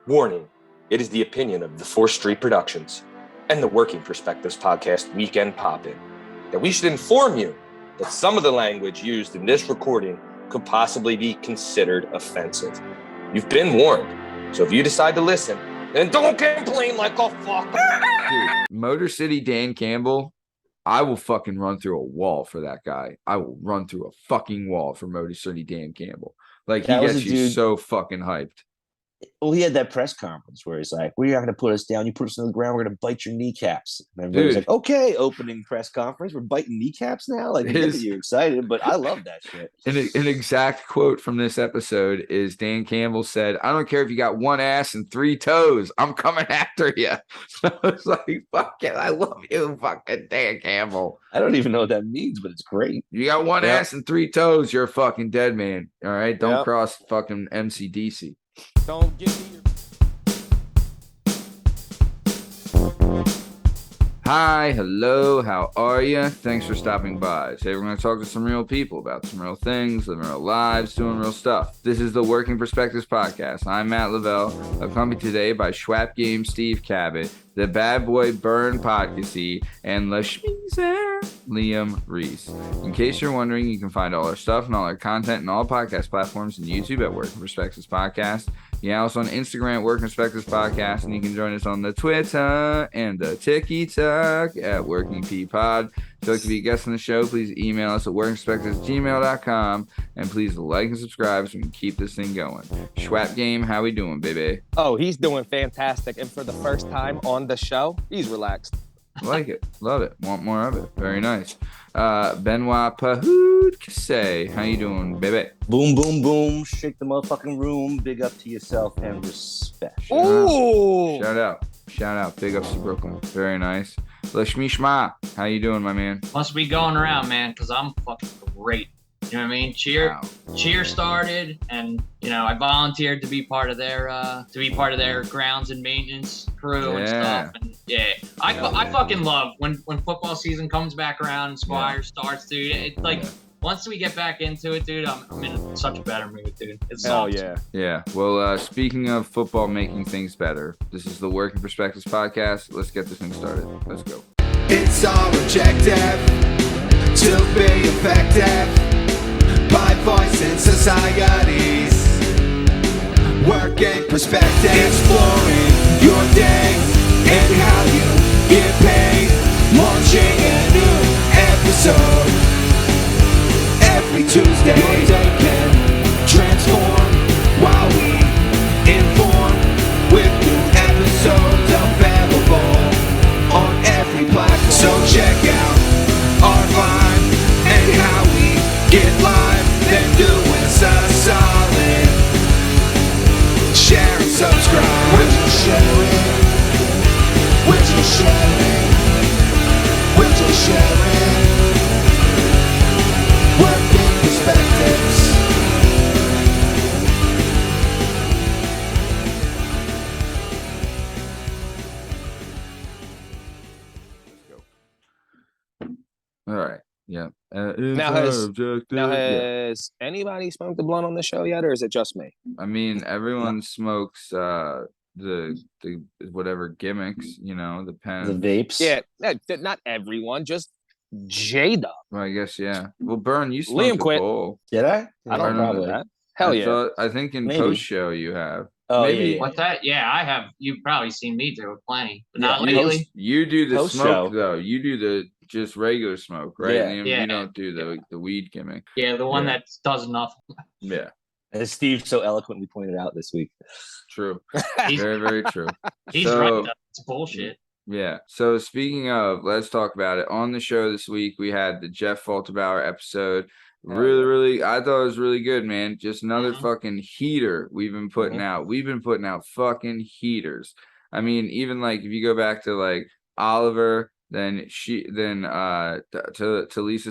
Warning, it is the opinion of the 4th Street Productions and the Working Perspectives Podcast Weekend Pop-In that we should inform you that some of the language used in this recording could possibly be considered offensive. You've been warned, so if you decide to listen, then don't complain like a fucker. Dude, Motor City Dan Campbell, I will fucking run through a wall for that guy. I will run through a fucking wall for Motor City Dan Campbell. Like, he gets you so fucking hyped. Well, he had that press conference where he's like, "We're not going to put us down. You put us on the ground, we're going to bite your kneecaps." And everybody's like, "Okay, opening press conference. We're biting kneecaps now." Like, you're excited, but I love that shit. An exact quote from this episode is Dan Campbell said, "I don't care if you got one ass and 3 toes. I'm coming after you." So I was like, "Fuck it, I love you, fucking Dan Campbell." I don't even know what that means, but it's great. You got one ass and 3 toes, you're a fucking dead man. All right, don't cross fucking MCDC. Don't give me your... Hi, hello, how are you? Thanks for stopping by. Today we're going to talk to some real people about some real things, living real lives, doing real stuff. This is the Working Perspectives Podcast. I'm Matt Lavelle, accompanied today by Schwap Game Steve Cabot, the bad boy Bern Podcasy, and Lasmeeshma Liam Reese. In case you're wondering, you can find all our stuff and all our content and all podcast platforms and YouTube at Working Perspectives Podcast. Yeah, also on Instagram at Working Perspectives Podcast, and you can join us on the Twitter and the TikTok at Working P Pod. If you'd like to be a guest on the show, please email us at workingperspectives@gmail.com, and please like and subscribe so we can keep this thing going. Schwap Game, how we doing, baby? Oh, he's doing fantastic, and for the first time on the show, he's relaxed. Like it, love it, want more of it. Very nice. Benoit Podcasy, how you doing, baby? Boom, boom, boom. Shake the motherfucking room. Big up to yourself and respect. Ooh! Shout out. Big ups to Brooklyn. Very nice. Lasmeeshma, how you doing, my man? Must be going around, man, because I'm fucking great. You know what I mean? Cheer started, and I volunteered to be part of their grounds and maintenance crew and stuff. And I fucking love when football season comes back around and Squire starts, dude. It's like once we get back into it, dude, I'm in such a better mood, dude. It's awesome. Yeah. Well, speaking of football making things better, this is the Working Perspectives Podcast. Let's get this thing started. Let's go. It's our objective to be effective by voicing societies. Working perspective, exploring your day and how you get paid. Launching a new episode every Tuesday. Your day can transform while we inform with new episodes available on every platform. So check out our vibe and how we get live. Then do us a solid. Share and subscribe. Would you share it? Would you share it? Would you share it? Working perspectives. All right. Yeah. Now has anybody smoked the blunt on the show yet, or is it just me? I mean, everyone smokes the whatever gimmicks, the pens, the vapes. Yeah, not everyone, just J-Dub. Well, I guess Well, Bern, you smoked Liam quit. bowl. Did I? I don't know that. Hell yeah! I think in Maybe. post show you have. Oh, maybe. What's that? Yeah, I have. You've probably seen me do it plenty, but not lately. You do the Post smoke show. though. You do the just regular smoke, right? Yeah. Liam? You don't do the weed gimmick. Yeah, the one that does nothing. Yeah. As Steve so eloquently pointed out this week. True. Very, very true. He's right. Though. It's bullshit. Yeah. So speaking of, let's talk about it. On the show this week, we had the Jeff Falterbauer episode. Really, I thought it was really good, man. Just another fucking heater we've been putting out. We've been putting out fucking heaters. I mean, even like if you go back to like Oliver, then Talisa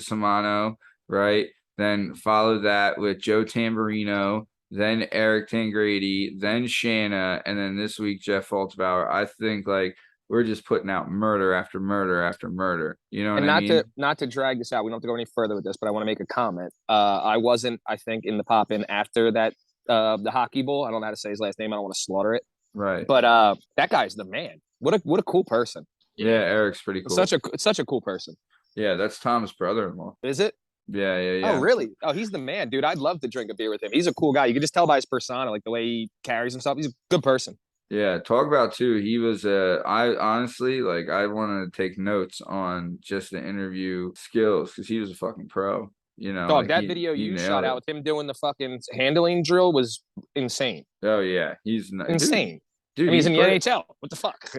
Samano, right? Then follow that with Joe Tamburino, then Eric Tangradi, then Shanna, and then this week Jeff Falterbauer. I think like we're just putting out murder after murder after murder. You know what I mean? Not to drag this out, we don't have to go any further with this, but I want to make a comment. I wasn't, I think, in the pop-in after that the hockey bowl. I don't know how to say his last name. I don't want to slaughter it. Right. But that guy's the man. What a cool person. Yeah, Eric's pretty cool. Such a cool person. Yeah, that's Tom's brother-in-law. Is it? Yeah. Oh, really? Oh, he's the man, dude. I'd love to drink a beer with him. He's a cool guy. You can just tell by his persona, like the way he carries himself. He's a good person. Yeah, talk about too. He was I honestly like I want to take notes on just the interview skills because he was a fucking pro. You know, Dog, like that video you shot out with him doing the fucking handling drill was insane. Oh yeah, he's insane. Dude, I mean, he's in the NHL. What the fuck?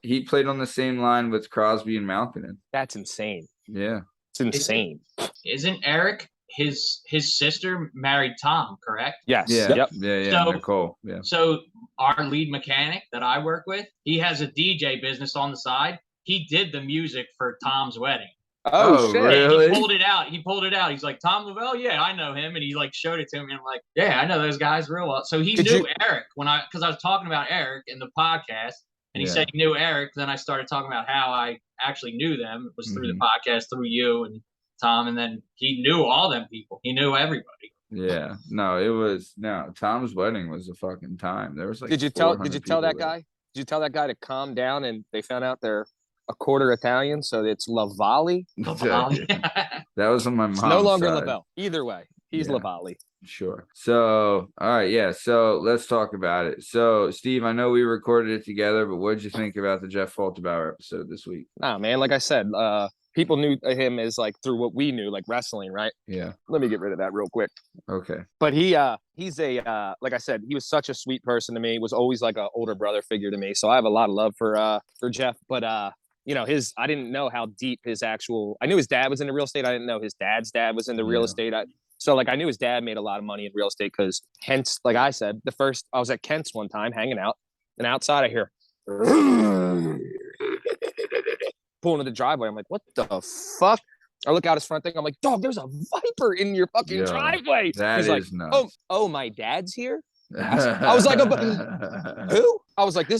He played on the same line with Crosby and Malkin. That's insane. Yeah, it's insane. Isn't Eric his sister married Tom? Correct. Yes. Yeah. So, Nicole. Yeah. So our lead mechanic that I work with, he has a DJ business on the side. He did the music for Tom's wedding. Oh shit! Really? He pulled it out. He's like, Tom Lavelle, yeah, I know him, and he like showed it to me. And I'm like, yeah, I know those guys real well. So he knew Eric because I was talking about Eric in the podcast, and he said he knew Eric. Then I started talking about how I actually knew them. It was through the podcast, through you and Tom, and then he knew all them people. He knew everybody. Yeah, Tom's wedding was a fucking time. There was like. Did you tell that guy? Did you tell that guy to calm down? And they found out they're a quarter Italian, so it's Lavelle. That was on my mom's no longer side. Lavelle. Either way, he's Lavelle. Sure. So, all right, yeah. So let's talk about it. So, Steve, I know we recorded it together, but what did you think about the Jeff Falterbauer episode this week? Nah, man. Like I said, people knew him as like through what we knew, like wrestling, right? Yeah. Let me get rid of that real quick. Okay. But he's a like I said, he was such a sweet person to me. Was always like an older brother figure to me. So I have a lot of love for Jeff. But you know, I didn't know how deep I knew his dad was into real estate. I didn't know his dad's dad was into real estate. So like I knew his dad made a lot of money in real estate because hence, like I said, I was at Kent's one time hanging out, and outside I hear pulling into the driveway. I'm like, what the fuck? I look out his front thing. I'm like, dog, there's a viper in your fucking driveway. He's like, nuts. Oh, my dad's here? I was like, who? I was like,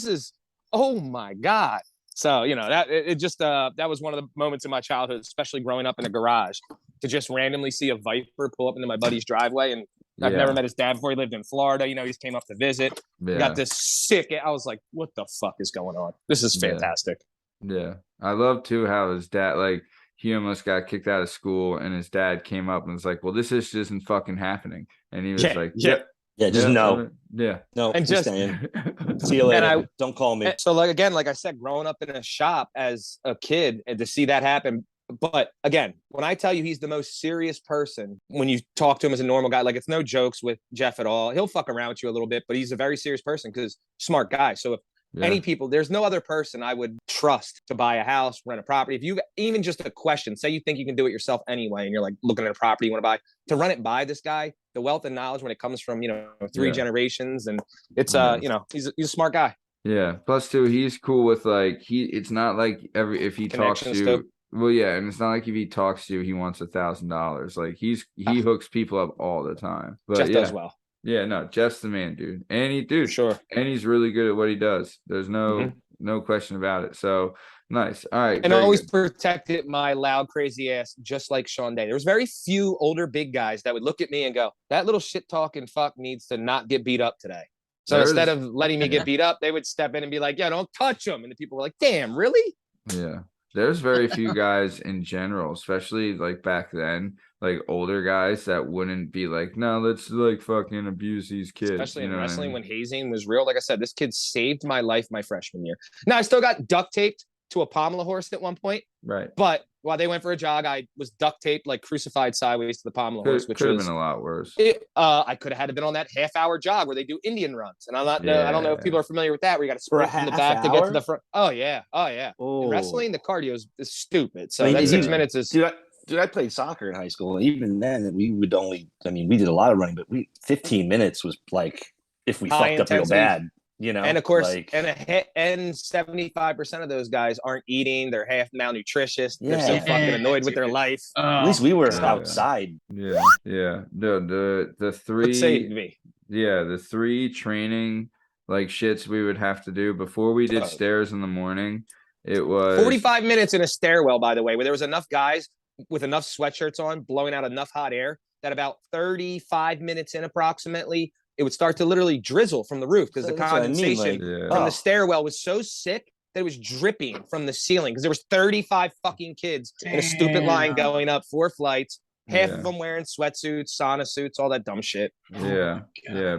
oh my God. So, you know, that was one of the moments in my childhood, especially growing up in a garage, to just randomly see a viper pull up into my buddy's driveway. And I've never met his dad before. He lived in Florida. You know, he just came up to visit. Yeah. Got this sick. I was like, what the fuck is going on? This is fantastic. Yeah. I love too how his dad, like, he almost got kicked out of school and his dad came up and was like, well, this isn't fucking happening. And he was like, no. Yeah. No. And just see you later. Don't call me. So like I said, growing up in a shop as a kid and to see that happen. But again, when I tell you he's the most serious person, when you talk to him as a normal guy, like it's no jokes with Jeff at all. He'll fuck around with you a little bit, but he's a very serious person because smart guy. So if any people, there's no other person I would trust to buy a house, rent a property. If you even just a question, say you think you can do it yourself anyway, and you're like looking at a property you want to buy, to run it by this guy, the wealth and knowledge when it comes from, you know, 3 generations, and it's you know, he's a smart guy. Yeah. Plus too, he's cool with like it's not like if he talks to you. Well, yeah, and it's not like if he talks to you, he wants $1,000. Like he hooks people up all the time. But Jeff does well. Yeah, no, Jeff's the man, dude. And sure. And he's really good at what he does. There's no question about it. So nice. All right. And I always protected my loud, crazy ass, just like Sean Day. There was very few older big guys that would look at me and go, that little shit talking fuck needs to not get beat up today. So instead of letting me get beat up, they would step in and be like, yeah, don't touch him. And the people were like, damn, really? Yeah. There's very few guys in general, especially like back then, like older guys that wouldn't be like, no, let's like fucking abuse these kids. Especially in wrestling when hazing was real. Like I said, this kid saved my life my freshman year. Now I still got duct taped to a pommel horse at one point. Right. But while they went for a jog, I was duct taped, like crucified sideways to the pommel horse, which could have been a lot worse. I could have had to been on that half-hour jog where they do Indian runs, and I don't know if people are familiar with that, where you got to sprint from the back to get to the front. Oh yeah. In wrestling, the cardio is stupid. So that 6 minutes is. Dude, I played soccer in high school. Even then, we would only. I mean, we did a lot of running, but 15 minutes was like if we fucked up real bad. You know, and of course, and 75% of those guys aren't eating. They're half malnutritious. They're so fucking annoyed with their life. At least we were outside. Yeah. The three. It saved me. Yeah, the 3 training like shits we would have to do before we did stairs in the morning. It was 45 minutes in a stairwell, by the way, where there was enough guys with enough sweatshirts on, blowing out enough hot air that about 35 minutes in approximately, it would start to literally drizzle from the roof because the condensation from the stairwell was so sick that it was dripping from the ceiling because there was 35 fucking kids in a stupid line going up 4 flights. Half of them wearing sweatsuits, sauna suits, all that dumb shit. Yeah,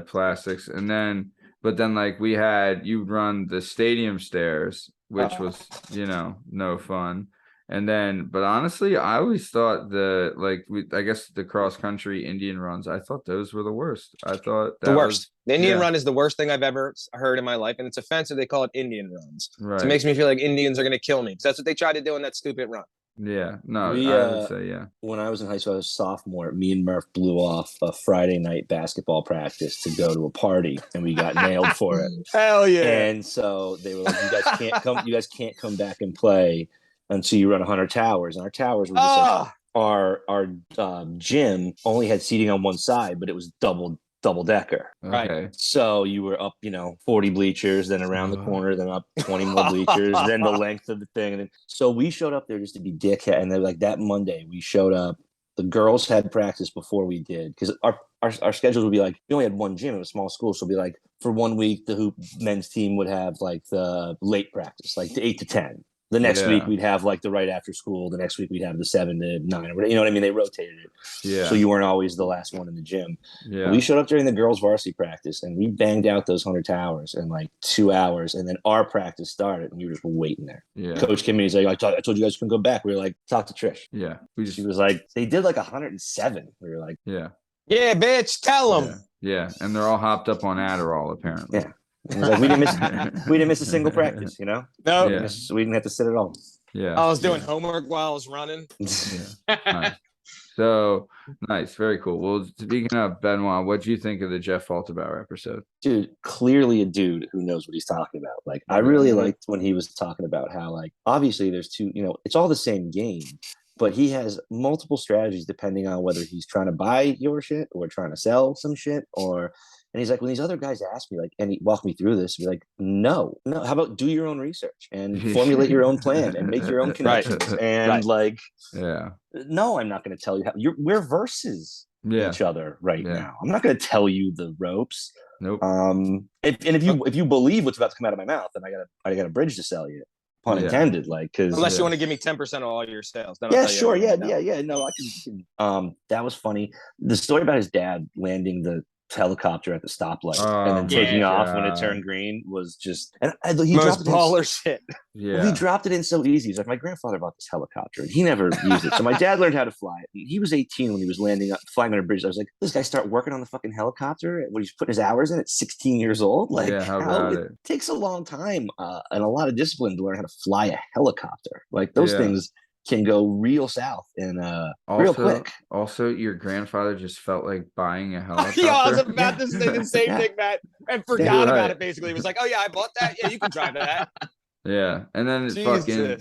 plastics. And then, but then like you'd run the stadium stairs, which was, no fun. And then, but honestly, I always thought I guess the cross country Indian runs, I thought those were the worst. I thought that the worst. The Indian run is the worst thing I've ever heard in my life. And it's offensive. They call it Indian runs. Right. So it makes me feel like Indians are going to kill me. So that's what they tried to do in that stupid run. Yeah, no, I would say, when I was in high school, I was a sophomore. Me and Murph blew off a Friday night basketball practice to go to a party, and we got nailed for it. Hell yeah! And so they were like, "You guys can't come back and play until you run 100 towers." And our towers were just our gym only had seating on one side, but it was double decker. Right. So you were up, 40 bleachers, then around the corner, then up 20 more bleachers, then the length of the thing. And then, so we showed up there just to be dickhead. And then like that Monday we showed up, the girls had practice before we did. Cause our schedules would be like, we only had one gym in a small school. So it'd be like for 1 week, the hoop men's team would have like the late practice, like the 8 to 10. The next week we'd have like the right after school. The next week we'd have the 7 to 9 or whatever. You know what I mean? They rotated it. Yeah. So you weren't always the last one in the gym. Yeah. We showed up during the girls' varsity practice and we banged out those 100 towers in like 2 hours. And then our practice started and we were just waiting there. Yeah. Coach came in. He's like, I told you guys couldn't go back. We were like, talk to Trish. Yeah. She was like, they did like 107. We were like, yeah, bitch, tell them. Yeah. And they're all hopped up on Adderall apparently. Yeah. Like, we didn't miss a single practice, No, we didn't have to sit at all. Yeah, I was doing homework while I was running. Nice. So nice, very cool. Well, speaking of Benoit, what do you think of the Jeff Falterbauer episode? Dude, clearly a dude who knows what he's talking about. Like, I really liked when he was talking about how, like, obviously there's two, it's all the same game, but he has multiple strategies depending on whether he's trying to buy your shit or trying to sell some shit and he's like, when these other guys ask me, like, and he walked me through this, be like, no. How about do your own research and formulate your own plan and make your own connections and no, I'm not going to tell you how. We're versus each other now. I'm not going to tell you the ropes. Nope. If you believe what's about to come out of my mouth, then I got a bridge to sell you. Pun intended, like, because unless you want to give me 10% of all your sales, then I'll sure, no, I can. That was funny. The story about his dad landing the helicopter at the stoplight and then taking off when it turned green was just he most baller shit. He dropped it in so easy. He's like, my grandfather bought this helicopter and he never used it, so my dad learned how to fly it. He was 18 when he was flying under bridges. I was like, this guy start working on the fucking helicopter when he's putting his hours in at 16 years old. Like, it takes a long time and a lot of discipline to learn how to fly a helicopter. Like, those things can go real south and real quick. Also, your grandfather just felt like buying a helicopter. I was about to say the same thing, Matt, and forgot about it. Basically, he was like, "Oh yeah, I bought that. Yeah, you can drive that." Yeah, and then it's fucking.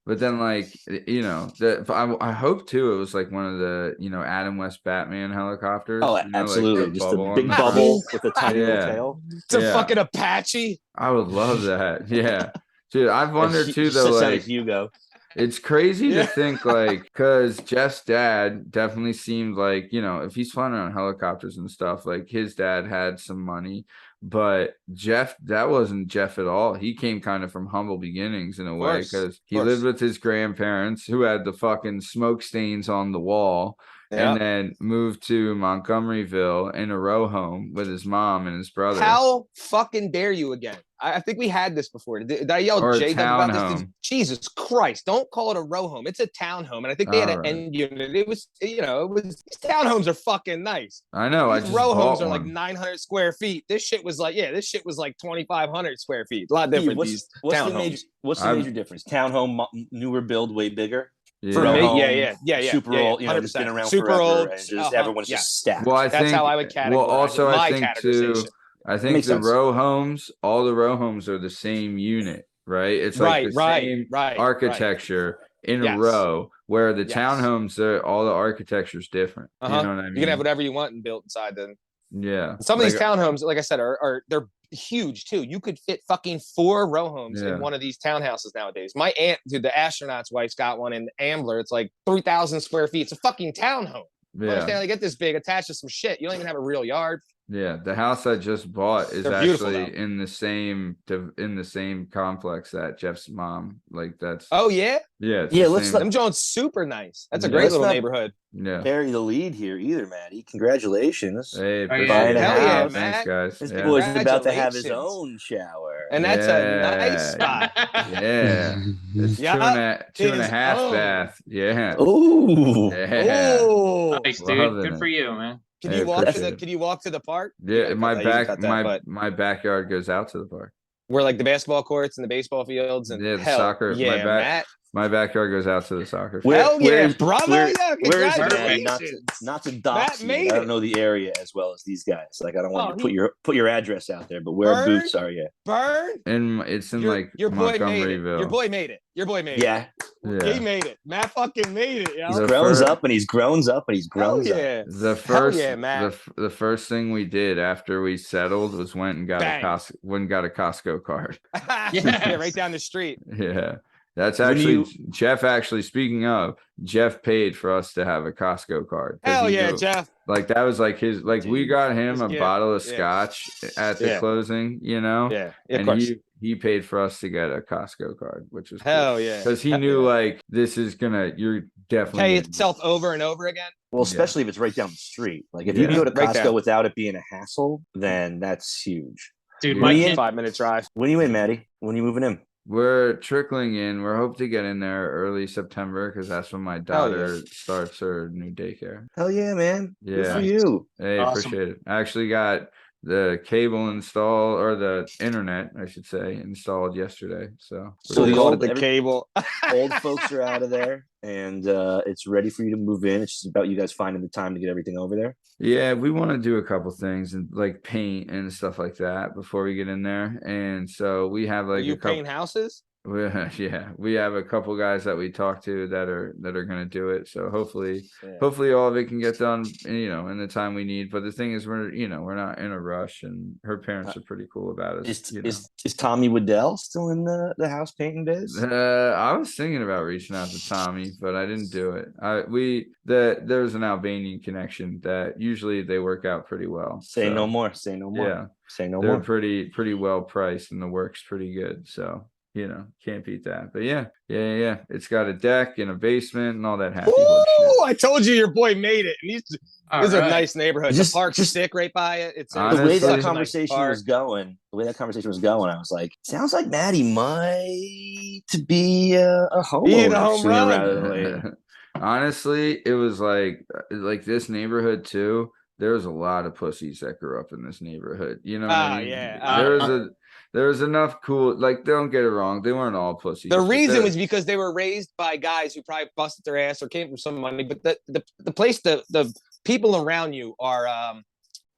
But then, like, I hope too it was like one of the Adam West Batman helicopters. Oh, absolutely, like just a big bubble with a tiny little tail. It's a fucking Apache. I would love that. Yeah, dude, I've wondered too though. Like Hugo. It's crazy to think, like, because Jeff's dad definitely seemed like, if he's flying around helicopters and stuff, like his dad had some money, but Jeff, that wasn't Jeff at all. He came kind of from humble beginnings in a way, because he lived with his grandparents who had the fucking smoke stains on the wall. And then moved to Montgomeryville in a row home with his mom and his brother. How fucking dare you again? I think we had this before. Did I yell Jacob about this? Jesus Christ. Don't call it a row home. It's a townhome. And I think they had an end unit. It was, these townhomes are fucking nice. I know. These row homes are like 900 square feet. This shit was like 2,500 square feet. A lot different. What's the major difference? Townhome, newer build, way bigger. For me, yeah. Super old, it's been around super forever, old. And just, everyone's just stacked. Well, that's how I would categorize. Well, also, I think too. I think the row homes, all the row homes are the same unit, right? It's like the same architecture in a row. Where the townhomes, all the architecture is different. You know what I mean? You can have whatever you want and built inside them. Yeah. Some of these townhomes, like I said, they're huge too. You could fit fucking 4 row homes in one of these townhouses nowadays. My aunt, dude, the astronaut's wife's got one in Ambler. It's like 3,000 square feet. It's a fucking townhome. I understand how they get this big attached to some shit. You don't even have a real yard. Yeah, the house I just bought is actually in the same complex that Jeff's mom. Like that's. Oh yeah. Yeah. Them Jones super nice. That's a great little neighborhood. Yeah. Bury the lead here either, Maddie. Congratulations. Hey, buying a house. Thanks, guys. This boy's about to have his own shower. And that's a nice spot. Yeah. It's two and a half bath. Yeah. Ooh. Yeah. Oh, nice, dude. Good for you, man. Can you walk to the park? Yeah, my backyard goes out to the park. Where like the basketball courts and the baseball fields and the soccer. Yeah, my backyard goes out to the soccer field. Hell yeah, bravo! Congratulations. Not to dox you. I don't know the area as well as these guys. Like I don't want you to put your address out there, but where boots are you? Bern? And it's in your Montgomeryville. Your boy made it. Yeah. He made it. Matt fucking made it. Yo. He's grown up and he's grown up. Yeah. The first thing we did after we settled was went and got a Costco card. Yeah, right down the street. Yeah. That's actually Jeff. Actually, speaking of, Jeff paid for us to have a Costco card. Hell yeah, Jeff! Like that was like his. Like we got him a bottle of scotch at the closing, you know. Yeah, and he paid for us to get a Costco card, which was hell yeah, because he knew like this is you're definitely pay itself over and over again. Well, especially if it's right down the street. Like if you can go to Costco without it being a hassle, then that's huge. Dude, my 5-minute drive. When are you in, Maddie? When are you moving in? We're trickling in. We're hoping to get in there early September because that's when my daughter starts her new daycare. Hell yeah, man. Yeah. Good for you. Hey, appreciate it. I actually got the cable installed, or the internet, I should say, installed yesterday. So the cable. Old folks are out of there, and it's ready for you to move in. It's just about you guys finding the time to get everything over there. Yeah, we want to do a couple things and like paint and stuff like that before we get in there. And so we have like paint houses. Yeah, we have a couple guys that we talked to that are going to do it. So hopefully all of it can get done, in the time we need. But the thing is, we're not in a rush, and her parents are pretty cool about it. Is Tommy Waddell still in the house painting biz? I was thinking about reaching out to Tommy, but I didn't do it. There's an Albanian connection that usually they work out pretty well. Say no more. Yeah, say no more. They're pretty well priced, and the work's pretty good. So. Can't beat that. But yeah. It's got a deck and a basement and all that happy horse shit. I told you your boy made it. This is a nice neighborhood. The park's sick right by it. It's the way that conversation was going. I was like, sounds like Maddie might to be a home run. Honestly, it was like this neighborhood too. There was a lot of pussies that grew up in this neighborhood. You know what I mean? Yeah. There was enough cool, like, don't get it wrong. They weren't all pussies. The reason was because they were raised by guys who probably busted their ass or came from some money. But the place, the people around you are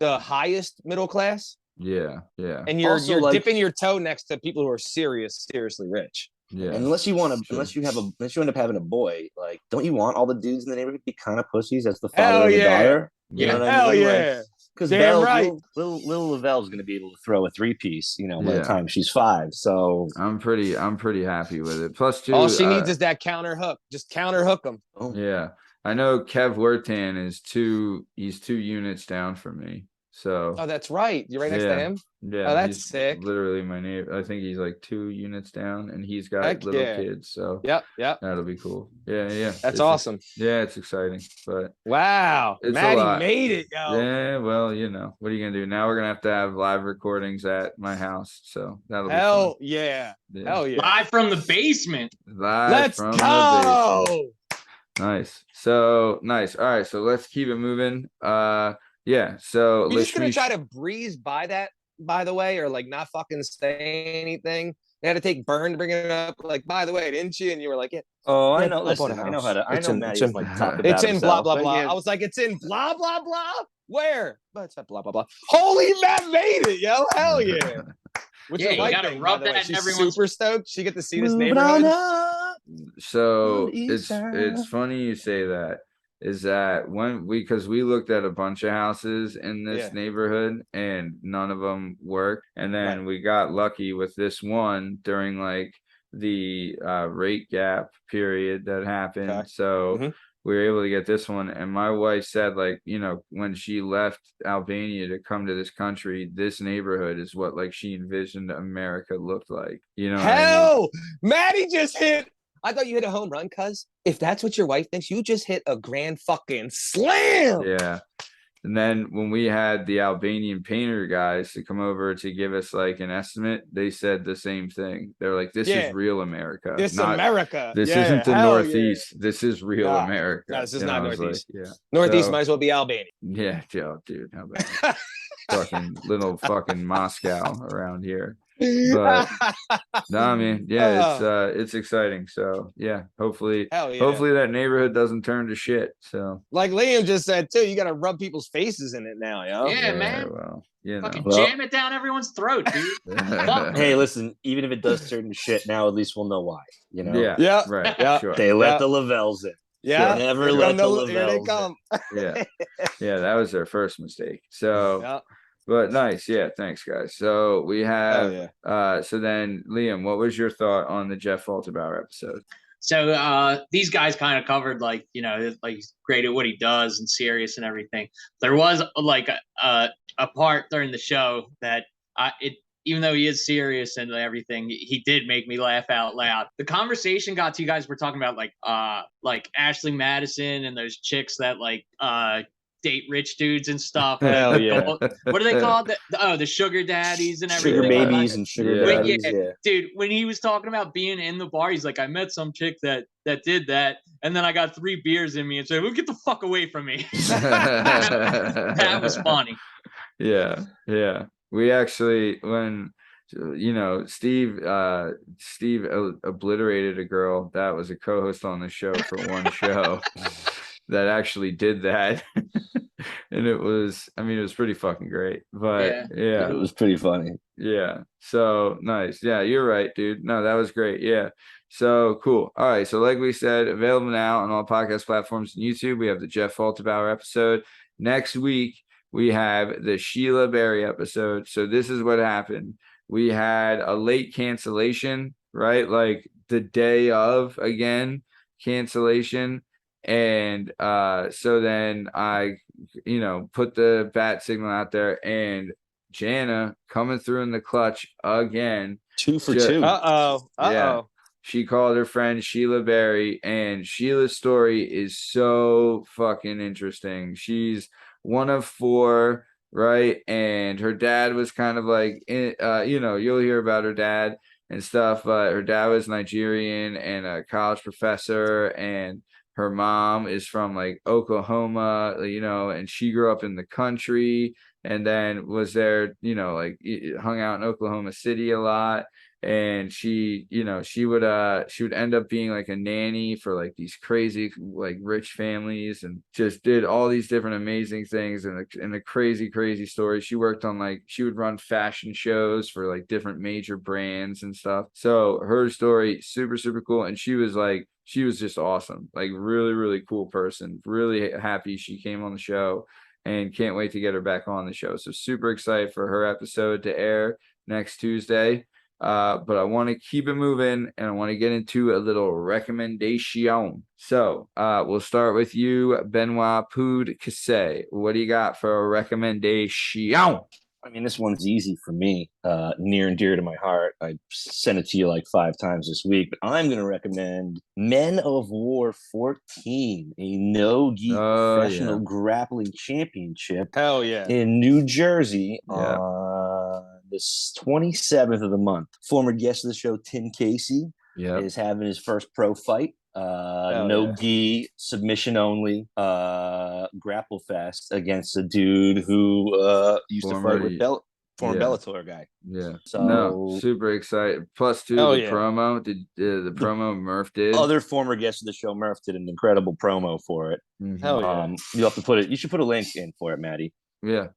the highest middle class. Yeah. And you're like, dipping your toe next to people who are seriously rich. Yeah. And unless you end up having a boy, like, don't you want all the dudes in the neighborhood to be kind of pussies as the father of the daughter? You know what I mean? Yeah. Because little Lavelle's going to be able to throw a 3-piece, by the time she's 5. So I'm pretty happy with it. Plus, too, all she needs is that counter hook. Just counter hook them. Oh. Yeah, I know Kev Wertan is 2 units down from me. So that's right. You're right next to him. Yeah. Oh, that's sick. Literally my neighbor. I think he's like 2 units down, and he's got little kids. So yeah, that'll be cool. Yeah. That's awesome. It's exciting. But wow, Maddie made it, yo. Yeah, well, what are you gonna do? Now we're gonna have to have live recordings at my house. So that'll be hell yeah. Hell yeah. Live from the basement. Let's go. The nice. So nice. All right. So let's keep it moving. Yeah, so you're just gonna try to breeze by that, by the way, or like not fucking say anything. They had to take Bern to bring it up. Like, by the way, didn't you? And you were like, oh, I know. Listen, I know how to. I know Maddie's like talk about it's in blah blah blah. I was like, it's in blah blah blah. Where? But it's at blah blah blah. Holy Matt made it, yo! Hell yeah! Which you gotta rub that. She's super stoked. She get to see this neighborhood. So it's funny you say that. Is that because we looked at a bunch of houses in this neighborhood and none of them worked, and then we got lucky with this one during like the rate gap period that happened. So we were able to get this one. And my wife said, like, you know, when she left Albania to come to this country, this neighborhood is what like she envisioned America looked like. You know, hell, Maddie just hit. I thought you hit a home run, cuz if that's what your wife thinks, you just hit a grand fucking slam. Yeah. And then when we had the Albanian painter guys to come over to give us like an estimate, they said the same thing. They're like, this is real America. This America. This isn't the Northeast. Yeah. This is real America. No, this is not Northeast. Like, Northeast might as well be Albania. Yeah, dude. How about fucking little fucking Moscow around here. But no, I mean, it's exciting. So hopefully that neighborhood doesn't turn to shit. So like Liam just said too, you got to rub people's faces in it now, yo. Yeah, man. Well, fucking jam it down everyone's throat, dude. Hey, listen, even if it does turn to shit, now at least we'll know why. You know? Yeah. Right. Yeah. Sure. They let the Lavelles in. Yeah. Never let the Lavelles here they come. Yeah, that was their first mistake. So. But nice. Yeah. Thanks, guys. So we have, so then Liam, what was your thought on the Jeff Falterbauer episode? So these guys kind of covered like, you know, like great at what he does and serious and everything. There was like a part during the show that even though he is serious and everything, he did make me laugh out loud. The conversation got to you guys were talking about like Ashley Madison and those chicks that like, date rich dudes and stuff. Hell yeah. What are they called? The sugar daddies and everything. Sugar babies and sugar daddies. Yeah. Dude, when he was talking about being in the bar, he's like, I met some chick that did that, and then I got 3 beers in me and said, well, get the fuck away from me. That was funny. Yeah. We actually, when Steve obliterated a girl that was a co-host on the show for one show. That actually did that. And it was pretty fucking great. But yeah, it was pretty funny. Yeah. So nice. Yeah, you're right, dude. No, that was great. Yeah. So cool. All right. So like we said, available now on all podcast platforms and YouTube. We have the Jeff Falterbauer episode. Next week, we have the Sheila Barry episode. So this is what happened. We had a late cancellation, right? Like the day of, again, cancellation. And so then I, put the bat signal out there, and Jana coming through in the clutch again. 2 for 2. Yeah. She called her friend Sheila Barry, and Sheila's story is so fucking interesting. She's one of 4, right? And her dad was kind of like, you'll hear about her dad and stuff, but her dad was Nigerian and a college professor, and her mom is from like Oklahoma, and she grew up in the country and then was there, hung out in Oklahoma City a lot. And she would end up being like a nanny for like these crazy, like rich families, and just did all these different amazing things and a crazy, crazy story. She worked on she would run fashion shows for like different major brands and stuff. So her story, super, super cool. And she was just awesome. Like really, really cool person. Really happy she came on the show, and can't wait to get her back on the show. So super excited for her episode to air next Tuesday. But I want to keep it moving, and I want to get into a little recommendation. So we'll start with you, Benoit Podcasy. What do you got for a recommendation? I mean, this one's easy for me, near and dear to my heart. I sent it to you like 5 times this week, but I'm going to recommend Men of War 14, a no-gi professional grappling championship. Hell yeah. In New Jersey on this 27th of the month. Former guest of the show, Tim Casey, is having his first pro fight. No-gi, submission only, grapple fest against a dude who used to fight with former Bellator guy. Yeah. So super excited. Plus the promo. The promo Murph did. Other former guest of the show, Murph, did an incredible promo for it. Mm-hmm. Hell yeah. You'll have to put it. You should put a link in for it, Maddie. Yeah.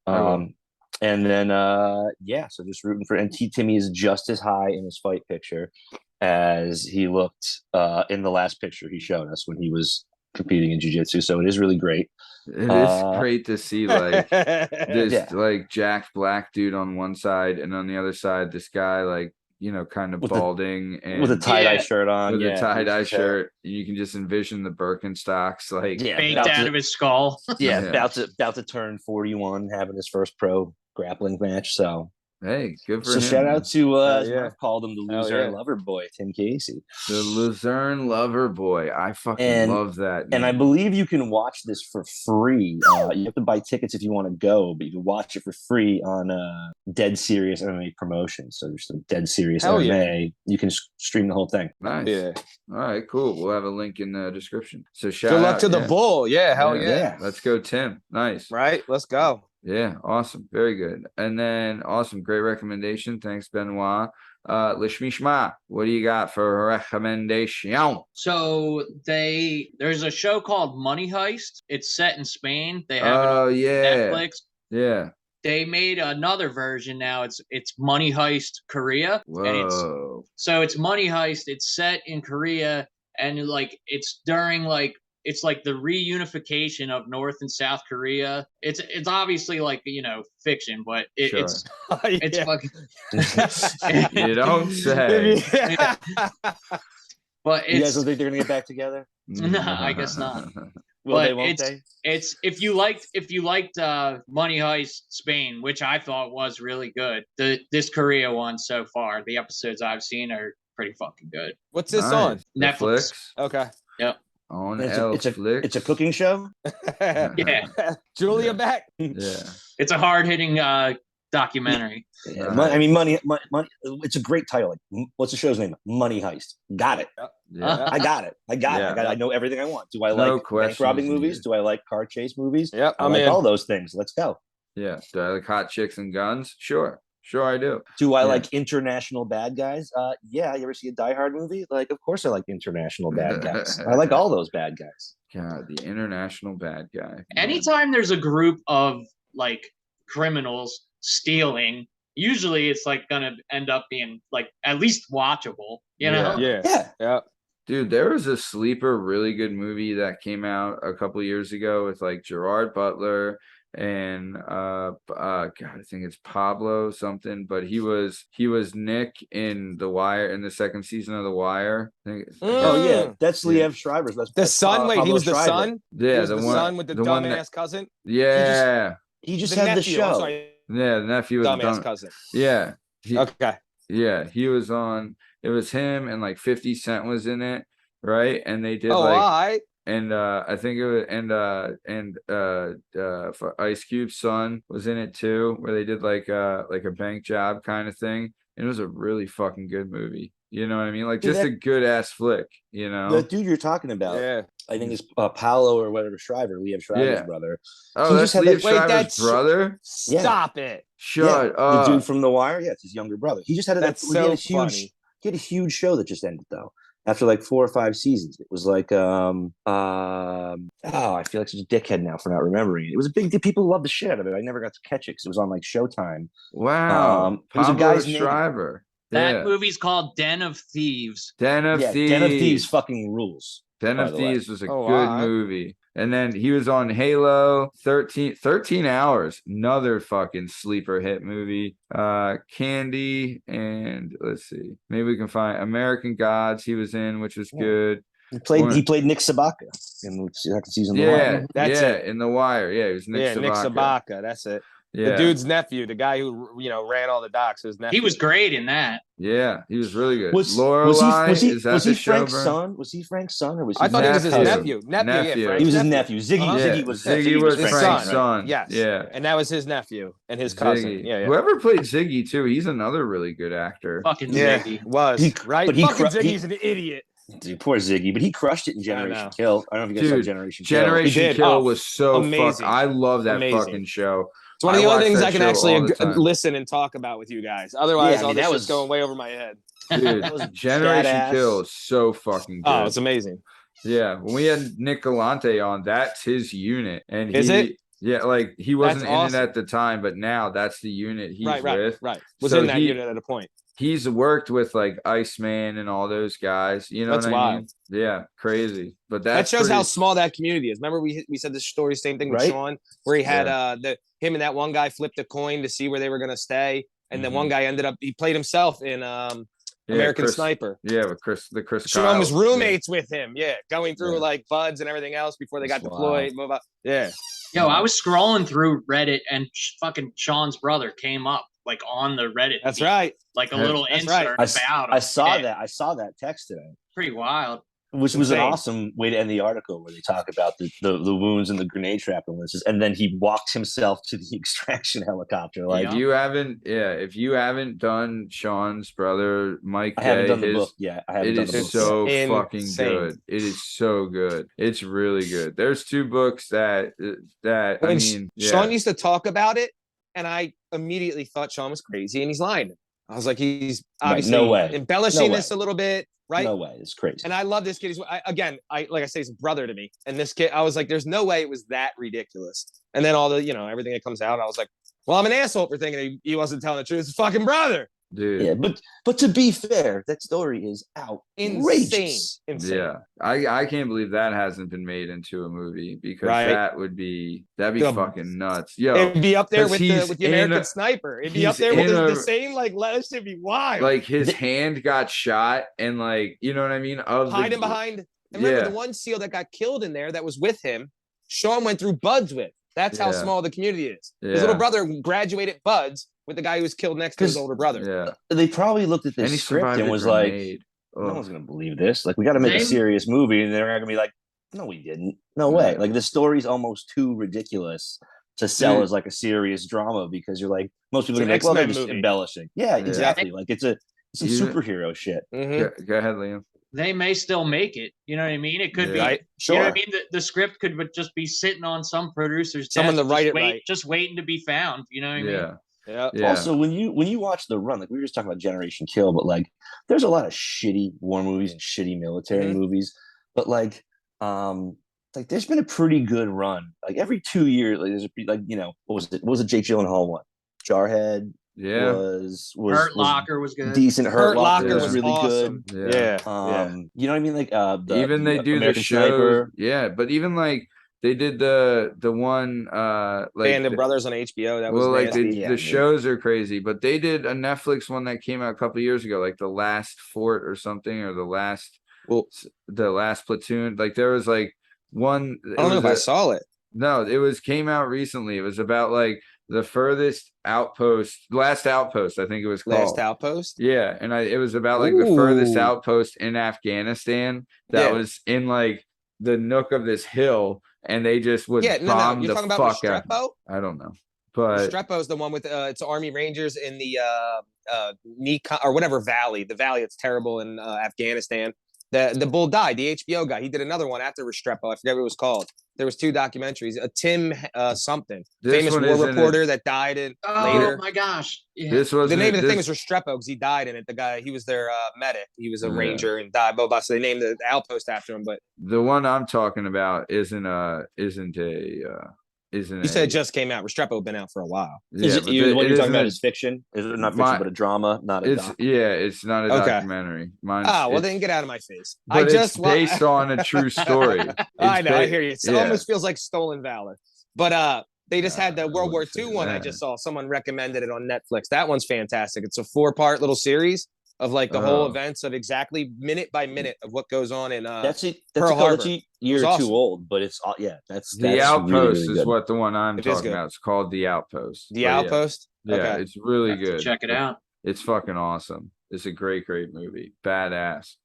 And then so just rooting for. And Timmy is just as high in his fight picture as he looked in the last picture he showed us when he was competing in jiu-jitsu. So it is really great. It is great to see like this like jacked black dude on one side, and on the other side this guy like kind of With the- balding and with a tie-dye shirt on. with a tie-dye Reese's hair. shirt. You can just envision the Birkenstocks, like Baked about out to- of his skull. Yeah, Yeah. about to turn 41, having his first pro grappling match. So hey, good for so him. shout out to as yeah. Mark called him, the Hell loser yeah. and lover boy, Tim Casey. The Luzerne Lover Boy. I fucking And- love that. And I name. believe you can watch this for free. You have to buy tickets if you want to go, but you can watch it for free on Dead Serious MMA promotion. So there's some Dead Serious Hell MMA. You can stream the whole thing. Nice. Yeah. All right, cool. We'll have a link in the description. So shout Good luck out to the yeah. bull. Yeah. Hell Yeah. yeah. Let's go, Tim. Nice. Right. Let's go. Yeah, awesome. Very good. And then awesome. Great recommendation. Thanks, Benoit. Lasmeeshma, what do you got for a recommendation? So there's a show called Money Heist. It's set in Spain. They have it Oh on yeah. Netflix. Yeah. They made another version now. It's Money Heist Korea. And Whoa. it's Money Heist. It's set in Korea, and like it's during like it's like the reunification of North and South Korea. It's obviously like fiction, but Sure. it's fucking. You don't say. But You guys it's don't think they're gonna get back together? No, I guess not. Will they? But Won't they? it's if you liked Money Heist Spain, which I thought was really good. This Korea one so far, the episodes I've seen are pretty fucking good. What's this Nice. Netflix. on? Okay. On It's Netflix. it's a cooking show. Yeah, Julia back. Yeah. it's a hard hitting documentary. Yeah, Nice. I mean, money. It's a great title. Like, what's the show's name? Money Heist. Got it. Yeah. I got it. Yeah. I know everything I want. Do I No like questions bank robbing movies? needed. Do I like car chase movies? Yep. I I'm like in. all those things. Let's go. Yeah. Do I like hot chicks and guns? Sure. Sure, I do. Do I Yeah. like international bad guys? Yeah. You ever see a Die Hard movie? Like, of course I like international bad guys. I like all those bad guys. God, the international bad guy. Anytime there's a group of like criminals stealing, usually it's like gonna end up being like at least watchable. You know? Yeah. Yeah. Yeah. Dude, there was a sleeper really good movie that came out a couple years ago with like Gerard Butler and God, I think it's Pablo something, but he was Nick in The Wire in the second season of The Wire. I think Oh yeah, Mm. that's Yeah. Liev Schreiber's. That's The son. Wait, he Pablo was the Schreiber. son. He yeah, was the one son with the one dumbass that- cousin. Yeah, He just The had the nephew, I'm show. sorry, yeah, the nephew was dumbass dumb. cousin. Yeah, Okay. yeah, he was on. It was him and like 50 Cent was in it, right? And they did Oh, like. all right. And I think it was for Ice Cube's son was in it too, where they did like a bank job kind of thing. And it was a really fucking good movie. You know what I mean? Like Dude, just that- a good ass flick, you know? The dude you're talking about, Yeah. I think it's Paolo or whatever Schreiber, Liev Schreiber's Yeah. brother. Oh, he that's just had Liev that- Wait, Schreiber's that's- brother? Yeah. Stop it. Shut The up. dude from The Wire. Yeah, it's his younger brother. He just had That's he had so a huge, funny. He had a huge show that just ended though. After like 4 or 5 seasons, it was like I feel like such a dickhead now for not remembering it. It was a big deal. People loved the shit out of it. I never got to catch it because it was on like Showtime. Wow. it was a Pablo guy's name. Schreiber. That Yeah. movie's called Den of Thieves. Den of Yeah, Thieves. Den of Thieves fucking rules. Den by of the way. Thieves was a Oh, good wow. movie. And then he was on Halo 13 Hours, another fucking sleeper hit movie. Candy, and let's see. Maybe we can find American Gods he was in, which was Yeah. good. He played Nick Sabaka in the second season of The Yeah, Wire. That's yeah, it. in The Wire. Yeah, he was Nick Sabaka. Nick Sabaka. That's it. Yeah. The dude's nephew, the guy who ran all the docks, his nephew. He was great in that. Yeah, he was really good. Was Lorelai, is that was the he show? Frank's Bern? son? Was he Frank's son or was he? I thought he was his Nephew. nephew. Nephew. Yeah, He was his Frank's nephew. Ziggy. Uh-huh. Yeah, Ziggy was Ziggy was his Frank's son. son. Yes. Yeah. And that was his nephew and his cousin. Ziggy. Yeah, yeah. Whoever played Ziggy too, he's another really good actor. Fucking Yeah, Ziggy. was He- right. but he Fucking cru- he- Ziggy's an idiot. Dude, poor Ziggy, but he crushed it in Generation know. Kill. I don't know if you guys Dude, saw Generation Kill. Generation He did. Kill Oh, was so amazing. I love that Amazing. fucking show. It's one of I the only watch things that I can show actually all the time. listen and talk about with you guys. Otherwise, Yeah, I all mean, this that shit's was- going way over my head. Dude, That was Generation badass. Kill is so fucking good. Oh, it's amazing. Yeah, when we had Nick Galante on, that's his unit, and Is it? Yeah, like he wasn't That's in awesome. it at the time, but now that's the unit he's Right. with. Was So in that he- unit at a point. He's worked with like Iceman and all those guys. You know That's what I mean? wild. Yeah, crazy. But That shows how pretty- small that community is. Remember we said this story, same thing with Right? Sean, where he had him and that one guy flipped a coin to see where they were gonna stay, And then one guy he played himself in American Sniper. Yeah, with Chris Sean was roommates with him. Yeah, going through like buds and everything else before they got deployed. Yeah. Yo, I was scrolling through Reddit and fucking Sean's brother came up like on the Reddit. That's right. Like a little insert about him. I saw that. I saw that text today. Pretty wild. Which was an awesome way to end the article, where they talk about the wounds and the grenade trap and then he walked himself to the extraction helicopter. Like, if you haven't done Sean's brother Mike, I haven't done the book. Yeah, I haven't done the book. It is so fucking good. It is so good. It's really good. There's 2 books that Sean used to talk about it, and I immediately thought Sean was crazy and he's lying. I was like, he's obviously embellishing this a little bit. Right? No way. It's crazy. And I love this kid. Like I say, he's a brother to me. And this kid, I was like, there's no way it was that ridiculous. And then all the, everything that comes out, I was like, well, I'm an asshole for thinking he wasn't telling the truth. It's fucking brother. Dude. Yeah, but to be fair, that story is outrageous. Insane. Yeah. I can't believe that hasn't been made into a movie, because that'd be fucking nuts. Yo, it'd be up there with the American Sniper. It'd be up there with the same, like, let should be wild. Like, his hand got shot, and, like, you know what I mean? Hiding behind. And remember the one SEAL that got killed in there that was with him, Sean went through buds with. That's how small the community is. His little brother graduated buds with the guy who was killed next to his older brother. Yeah. They probably looked at this script and was like, no one's going to believe this. Like, we got to make a serious movie. And they're going to be like, no, we didn't. No way. Like, the story's almost too ridiculous to sell as like a serious drama, because you're like, most people are like, well, they're just embellishing. Yeah, exactly. Like, it's some superhero shit. Mm-hmm. Go ahead, Liam. They may still make it. You know what I mean? It could be. Sure. You know what I mean? The script could just be sitting on some producer's desk, just waiting to be found. You know what I mean? Yeah. Also, when you watch The Run, like, we were just talking about Generation Kill, but like, there's a lot of shitty war movies and shitty military movies, but like there's been a pretty good run. Like, every 2 years, like, there's what was it? Jake Gyllenhaal one? Jarhead. Yeah. Was Hurt Locker was good. Decent. Hurt Locker was really awesome. Good. Yeah. You know what I mean? Like, even they do American the show. Sniper. Yeah, but even like, they did the one like Band of Brothers on HBO. That was like the shows are crazy, but they did a Netflix one that came out a couple of years ago, like The Last Fort or something, or the last Platoon. Like, there was like one. I don't know if I saw it. No, came out recently. It was about like the furthest last outpost, I think it was called. Last Outpost? Yeah, and it was about like the furthest outpost in Afghanistan that was in like the nook of this hill, and they just would bomb You're the talking fuck about out. I don't know, but Restrepo is the one with it's Army Rangers in the Nikon or whatever valley. The valley that's terrible in Afghanistan. The bull died. The HBO guy. He did another one after Restrepo. I forget what it was called. There was 2 documentaries. Tim something, famous war reporter that died later. Oh my gosh! Yeah. The name of the thing was Restrepo because he died in it. The guy, he was their medic. He was a ranger and died. Blah, blah. So they named the outpost after him. But the one I'm talking about isn't you said it just came out. Restrepo been out for a while. Yeah, what you're talking about is fiction. Is it not fiction, but a drama? Not a doc. It's not a documentary. Then get out of my face. But it's based on a true story. I know. I hear you. It almost feels like stolen valor. But they just had the World War II one. I just saw someone recommended it on Netflix. That one's fantastic. It's a 4-part little series of like the whole events of exactly minute by minute of what goes on in Pearl Harbor. That's a year or two old, but it's that's The Outpost really, really is what the one I'm talking about. It's called The Outpost. The Outpost? Yeah, it's really good. Check it out. It's fucking awesome. It's a great movie. Badass.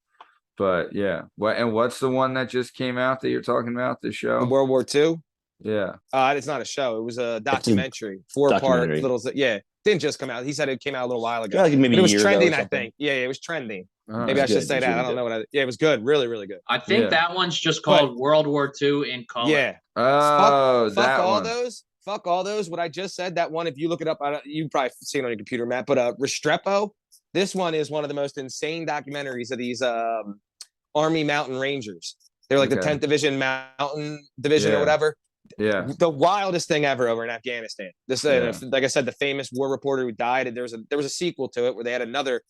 But yeah. What's the one that just came out that you're talking about? The show? World War II? Yeah. It's not a show. It was a documentary. 4-part little. Yeah. Didn't just come out. He said it came out a little while ago. Yeah, like maybe it was trending, I think. Yeah, it was trending. Maybe I should say that. I don't know it was good. Really, really good. I think that one's just called World War II in color. Yeah. Oh, fuck all those. Fuck all those. What I just said, that one, if you look it up, you probably see it on your computer, Matt. But Restrepo, this one is one of the most insane documentaries of these Army Mountain Rangers. They're like the 10th Division Mountain Division or whatever. Yeah, the wildest thing ever over in Afghanistan. This, like I said, the famous war reporter who died, and there was a sequel to it where they had embedded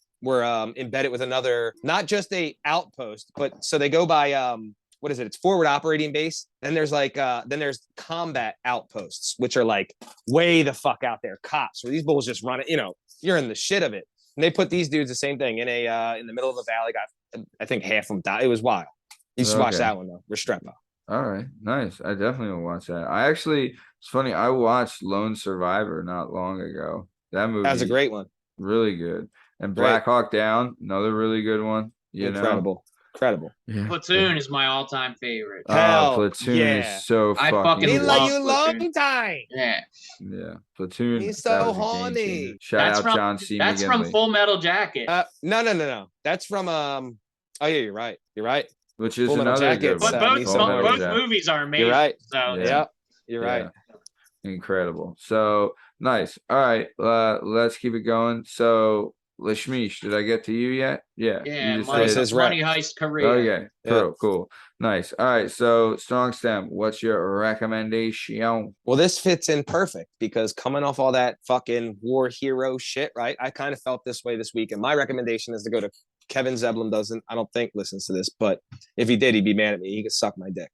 with another, not just a outpost, but so they go by what is it? It's forward operating base. Then there's there's combat outposts, which are like way the fuck out there. Cops, where these bulls just run it, you're in the shit of it. And they put these dudes the same thing in the middle of a valley. Got, I think half of them died. It was wild. You should watch that one though. Restrepo. All right, nice. I definitely will watch that. It's funny. I watched Lone Survivor not long ago. That movie. That's a great one. Really good. And Black Hawk Down, another really good one. Incredible. Yeah. Platoon is my all-time favorite. Platoon is so I fucking He like you Platoon. long time. Yeah, Platoon. He's so horny. Shout out John C. That's McGinley. from Full Metal Jacket. No. That's from oh yeah, you're right. Which is Full Metal another Jacket, good one. Both movies are amazing. You're right. So Yeah, you're right. Incredible. So nice. All right, let's keep it going. So Lasmeeshma, did I get to you yet? Yeah. Yeah, You just Money said- Heist Korea. Okay, cool. Nice. All right, so Strong Stem, what's your recommendation? Well, this fits in perfect because coming off all that fucking war hero shit, right? I kind of felt this way this week. And my recommendation is to go to Kevin Zeblin I don't think listens to this, but if he did, he'd be mad at me. He could suck my dick.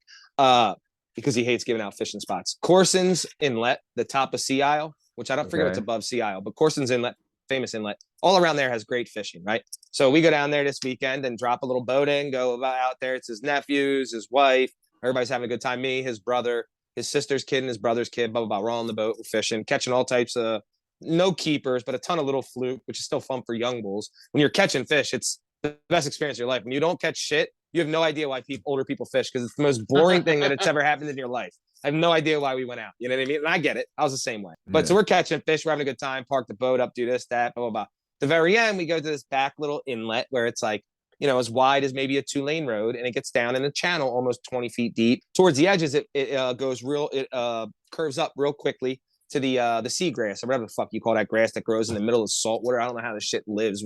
Because he hates giving out fishing spots. Corson's Inlet, the top of Sea Isle, which I don't forget what's above Sea Isle, but Corson's Inlet, famous inlet, all around there has great fishing, right? So we go down there this weekend and drop a little boat in, go out there. It's his nephews, his wife, everybody's having a good time. Me, his brother, his sister's kid, and his brother's kid, blah, blah, blah. We're all on the boat, we're fishing, catching all types of, no keepers, but a ton of little fluke, which is still fun for young bulls. When you're catching fish, it's the best experience of your life. When you don't catch shit, you have no idea why older people fish because it's the most boring thing that's ever happened in your life. I have no idea why we went out. You know what I mean? And I get it. I was the same way. But so we're catching fish. We're having a good time. Park the boat up, do this, that, blah, blah, blah. At the very end, we go to this back little inlet where it's like, as wide as maybe a 2-lane road. And it gets down in the channel almost 20 feet deep. Towards the edges, it curves up real quickly to the seagrass or whatever the fuck you call that grass that grows in the middle of salt water. I don't know how this shit lives.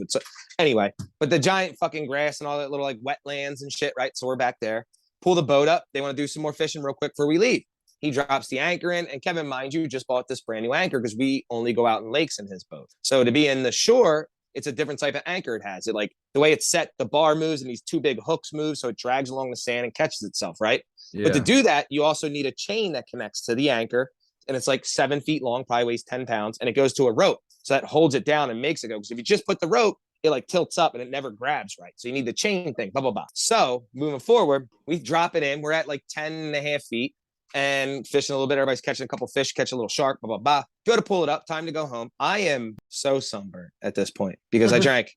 Anyway, but the giant fucking grass and all that little like wetlands and shit, right? So we're back there. Pull the boat up. They want to do some more fishing real quick before we leave. He drops the anchor in, and Kevin, mind you, just bought this brand new anchor because we only go out in lakes in his boat. So to be in the shore, it's a different type of anchor it has. It like the way it's set, the bar moves and these two big hooks move, so it drags along the sand and catches itself, right? Yeah. But to do that, you also need a chain that connects to the anchor, and it's like 7 feet long, probably weighs 10 pounds, and it goes to a rope. So that holds it down and makes it go. Because if you just put the rope, it like tilts up and it never grabs right. So you need the chain thing, blah, blah, blah. So moving forward, we drop it in. We're at like 10.5 feet. And fishing a little bit. Everybody's catching a couple fish, catch a little shark, blah, blah, blah. Go to pull it up. Time to go home. I am so sunburned at this point because I drank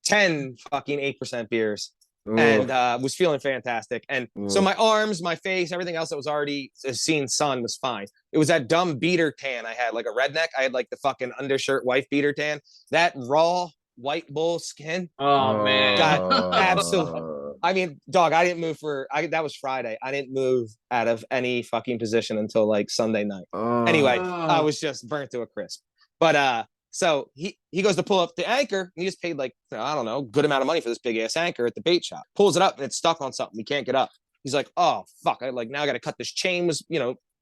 10 fucking 8% beers and was feeling fantastic. And so my arms, my face, everything else that was already seen sun was fine. It was that dumb beater tan I had, like a redneck. I had like the fucking undershirt wife beater tan. That raw white bull skin. Oh, man. God, absolutely. I mean, dog, I didn't move that was Friday. I didn't move out of any fucking position until like Sunday night. Anyway, I was just burnt to a crisp. But so he goes to pull up the anchor and he just paid like, I don't know, good amount of money for this big ass anchor at the bait shop. Pulls it up and it's stuck on something. He can't get up. He's like, oh fuck. Now I got to cut this chain was,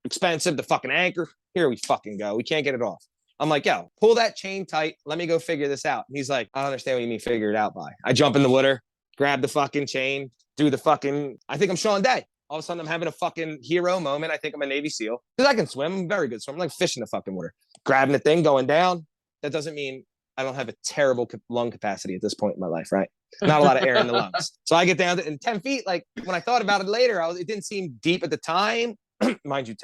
expensive. The fucking anchor. Here we fucking go. We can't get it off. I'm like, yo, pull that chain tight. Let me go figure this out. And he's like, I don't understand what you mean figure it out by. I jump in the water. Grab the fucking chain, do the fucking, I think I'm Sean Day. All of a sudden I'm having a fucking hero moment. I think I'm a Navy SEAL because I can swim. I'm very good swimmer. I'm like fish in the fucking water. Grabbing the thing, going down. That doesn't mean I don't have a terrible lung capacity at this point in my life, right? Not a lot of air in the lungs. So I get down to in 10 feet. Like when I thought about it later, it didn't seem deep at the time. Mind you,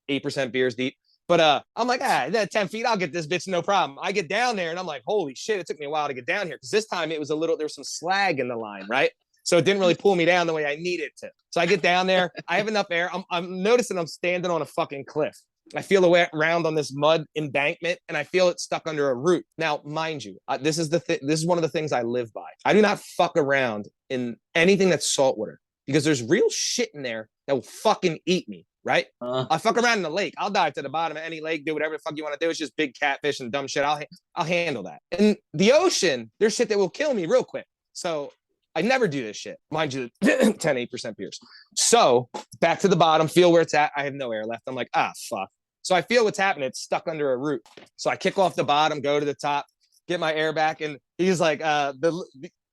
8% beers deep. But I'm like, that 10 feet, I'll get this bitch, no problem. I get down there and I'm like, holy shit, it took me a while to get down here. Because this time it was there was some slag in the line, right? So it didn't really pull me down the way I needed to. So I get down there, I have enough air. I'm noticing I'm standing on a fucking cliff. I feel the way around on this mud embankment and I feel it stuck under a root. Now, mind you, this is one of the things I live by. I do not fuck around in anything that's saltwater because there's real shit in there that will fucking eat me. Right? I fuck around in the lake. I'll dive to the bottom of any lake, do whatever the fuck you want to do. It's just big catfish and dumb shit. I'll handle that. In the ocean, there's shit that will kill me real quick. So I never do this shit. Mind you, 8% beers. So back to the bottom, feel where it's at. I have no air left. I'm like, fuck. So I feel what's happening. It's stuck under a root. So I kick off the bottom, go to the top, get my air back. And he's like, the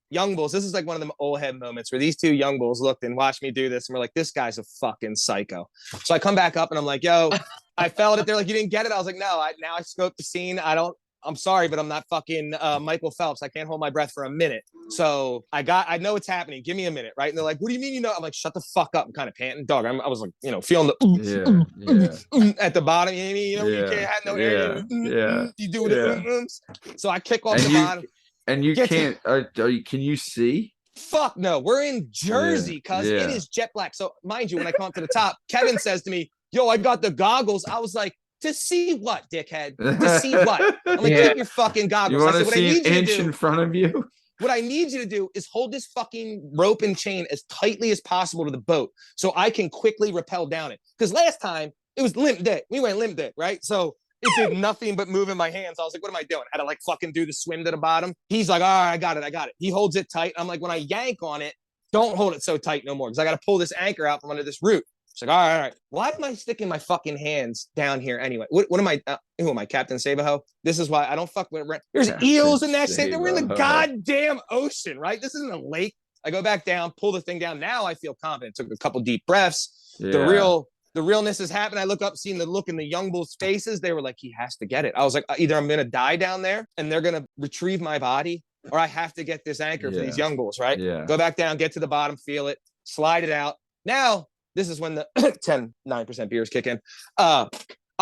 young bulls, this is like one of them old head moments where these two young bulls looked and watched me do this and we're like, this guy's a fucking psycho. So I come back up and I'm like, yo, I felt it. They're like, you didn't get it? I was like, no, now I scoped the scene. I don't I'm sorry, but I'm not fucking Michael Phelps. I can't hold my breath for a minute. So I know what's happening. Give me a minute, right? And they're like, what do you mean, I'm like, shut the fuck up. I'm kind of panting. Dog, I was like, feeling the at the bottom. You can't have no air. You do it. So I kick off the bottom. And you can't, can you see? Fuck no. We're in Jersey, because it is jet black. So mind you, when I come up to the top, Kevin says to me, yo, I got the goggles. I was like, to see what, dickhead? To see what? I'm like, take your fucking goggles. You want to see an inch in front of you? What I need you to do is hold this fucking rope and chain as tightly as possible to the boat so I can quickly rappel down it. Because last time, it was limp dick. We went limp dick, right? So it did nothing but move in my hands. I was like, what am I doing? I had to like fucking do the swim to the bottom. He's like, all right, I got it. He holds it tight. I'm like, when I yank on it, don't hold it so tight no more, because I got to pull this anchor out from under this root. It's like, all right. Why am I sticking my fucking hands down here anyway? What am I? Who am I, Captain Sabaho? This is why I don't fuck with. There's eels in that shit. We're in the goddamn ocean, right? This isn't a lake. I go back down, pull the thing down. Now I feel confident. Took a couple deep breaths. The realness has happened. I look up, seeing the look in the young bulls' faces. They were like, he has to get it. I was like, either I'm gonna die down there and they're gonna retrieve my body, or I have to get this anchor for these young bulls, right? Go back down, get to the bottom, feel it, slide it out. Now. This is when the 9% beers kick in. I'm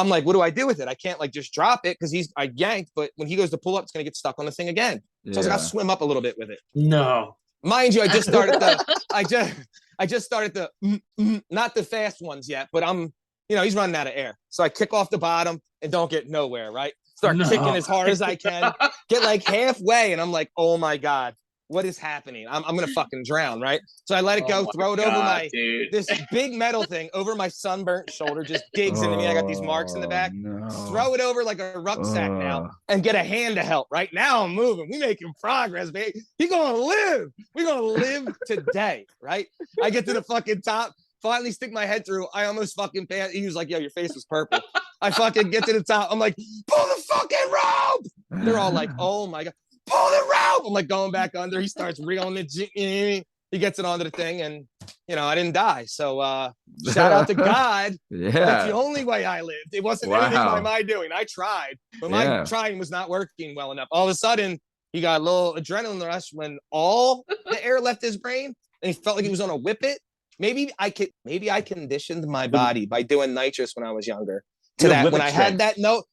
like, what do I do with it? I can't like just drop it because I yanked, but when he goes to pull up, it's gonna get stuck on the thing again. So I was like, I'll swim up a little bit with it. No. Mind you, I just started not the fast ones yet, but he's running out of air. So I kick off the bottom and don't get nowhere, right? Start kicking as hard as I can, get like halfway, and I'm like, oh my God. What is happening? I'm gonna fucking drown, right? So I let it go, throw it over this big metal thing over my sunburnt shoulder, just digs into me. I got these marks in the back. No. Throw it over like a rucksack now, and get a hand to help. Right now, I'm moving. We making progress, baby. He gonna live. We gonna live today, right? I get to the fucking top. Finally, stick my head through. I almost fucking passed. He was like, "Yo, your face was purple." I fucking get to the top. I'm like, "Pull the fucking rope!" They're all like, "Oh my God." Pull the rope. I'm like going back under. He starts reeling it. He gets it onto the thing, and I didn't die. So shout out to God. That's the only way I lived. It wasn't anything by my doing. I tried, but my trying was not working well enough. All of a sudden, he got a little adrenaline rush when all the air left his brain, and he felt like he was on a whippet. Maybe I conditioned my body by doing nitrous when I was younger. To that, when I had that note,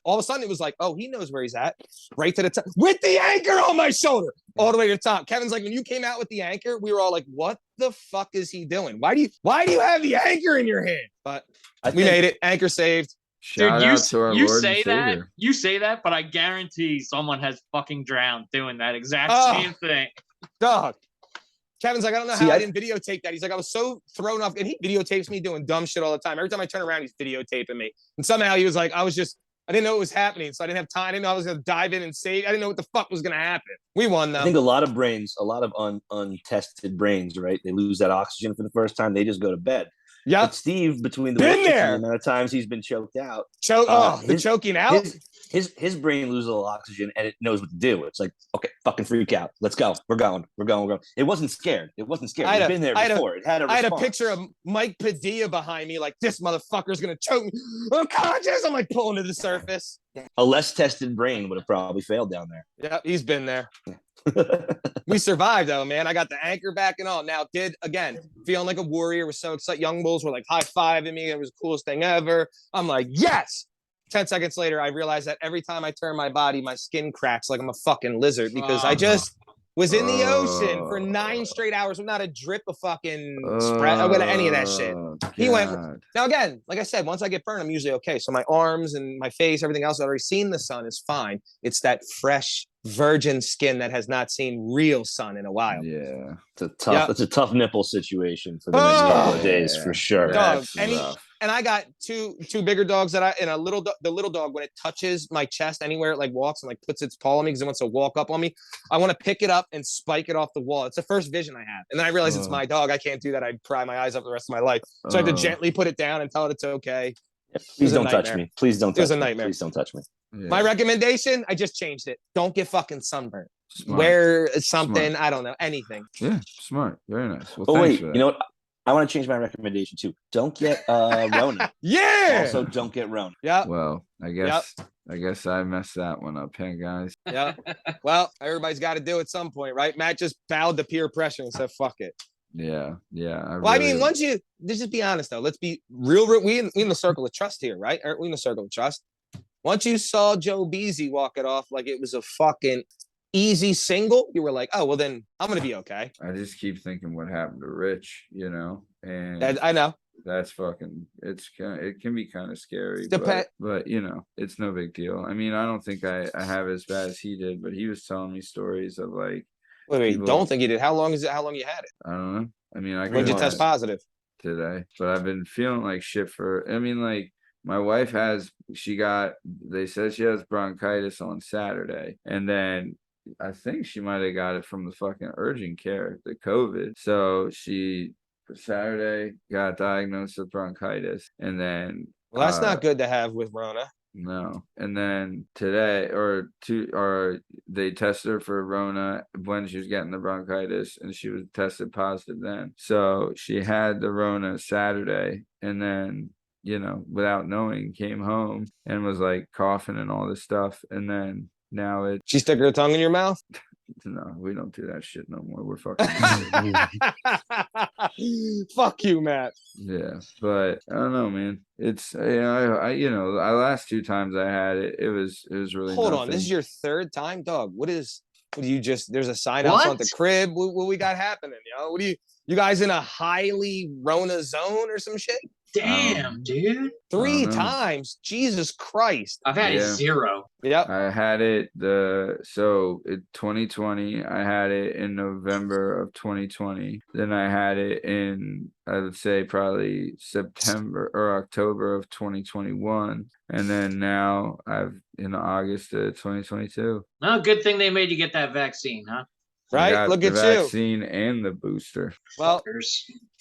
all of a sudden it was like, oh, he knows where he's at. Right to the top with the anchor on my shoulder, all the way to the top. Kevin's like, when you came out with the anchor, we were all like, what the fuck is he doing? Why do you have the anchor in your hand? But we made it. Anchor saved. Dude, you say that, but I guarantee someone has fucking drowned doing that exact same thing. Dog. Kevin's like, I don't know how I didn't videotape that. He's like, I was so thrown off. And he videotapes me doing dumb shit all the time. Every time I turn around, he's videotaping me. And somehow he was like, I didn't know what was happening. So I didn't have time. I didn't know I was going to dive in and save. I didn't know what the fuck was going to happen. We won, though. I think a lot of untested brains, right? They lose that oxygen for the first time. They just go to bed. Yeah. But Steve, between the amount of times he's been choked out. The choking out? His brain loses a little oxygen and it knows what to do. It's like, okay, fucking freak out. Let's go. We're going. It wasn't scared. It's been there before. I had a picture of Mike Padilla behind me, like, this motherfucker's gonna choke me. I'm conscious. I'm like pulling to the surface. A less tested brain would have probably failed down there. Yeah, he's been there. We survived though, man. I got the anchor back and all. Now, feeling like a warrior. Was so excited. Young bulls were like high-fiving me. It was the coolest thing ever. I'm like, yes. 10 seconds later, I realized that every time I turn my body, my skin cracks like I'm a fucking lizard because I just was in the ocean for 9 straight hours with not a drip of fucking spread or any of that shit. He went. Now, again, like I said, once I get burned, I'm usually okay. So my arms and my face, everything else I've already seen the sun is fine. It's that fresh, virgin skin that has not seen real sun in a while. Yeah. It's a tough nipple situation for the next couple of days for sure. Dog, and I got two bigger dogs the little dog, when it touches my chest anywhere, it like walks and like puts its paw on me because it wants to walk up on me. I want to pick it up and spike it off the wall. It's the first vision I have. And then I realize it's my dog. I can't do that. I'd pry my eyes up the rest of my life. So I have to gently put it down and tell it it's okay. Please don't touch me. Please don't touch me. It was a nightmare. Please don't touch me. Yeah. My recommendation, I just changed it. Don't get fucking sunburned. Wear something, I don't know, anything. Yeah, smart. Very nice. Well, wait, you know what? I want to change my recommendation too. Don't get Rona. Yeah. Also, don't get Rona. Yeah. Well, I guess I messed that one up, hey guys. Yeah. Well, everybody's got to do it at some point, right? Matt just bowed to peer pressure and said, "Fuck it." Yeah. I mean, once you just be honest though, let's be real. We in the circle of trust here, right? Aren't we in the circle of trust? Once you saw Joe Beasy walk it off like it was a fucking easy single, you were like, oh well, then I'm gonna be okay. I just keep thinking what happened to Rich, and I know that's fucking. It can be kind of scary, but it's no big deal. I mean, I don't think I have as bad as he did, but he was telling me stories of like. Wait, don't think you did. How long you had it? I don't know. I mean, when did you test positive? Today, but I've been feeling like shit like my wife they said she has bronchitis on Saturday, and then I think she might have got it from the fucking urgent care, the COVID. So she Saturday got diagnosed with bronchitis, and then well, that's not good to have with Rona. No. And then today they tested her for Rona when she was getting the bronchitis, and she was tested positive then. So she had the Rona Saturday, and then, without knowing, came home and was like coughing and all this stuff. And then now she stuck her tongue in your mouth? No, we don't do that shit no more. We're fucking fuck you, Matt. Yeah, but I don't know, man. It's I last 2 times I had it, it was really Hold nothing. on, this is your 3rd time, dog. What do you just there's a sign out front the crib? What we got happening, What do you guys in a highly Rona zone or some shit? Damn, dude. 3 times. Jesus Christ. I've had 0. Yep. I had it 2020. I had it in November of 2020. Then I had it in, I would say, probably September or October of 2021. And then now in August of 2022. Oh, good thing they made you get that vaccine, huh? Right? Look at the vaccine and the booster. Well,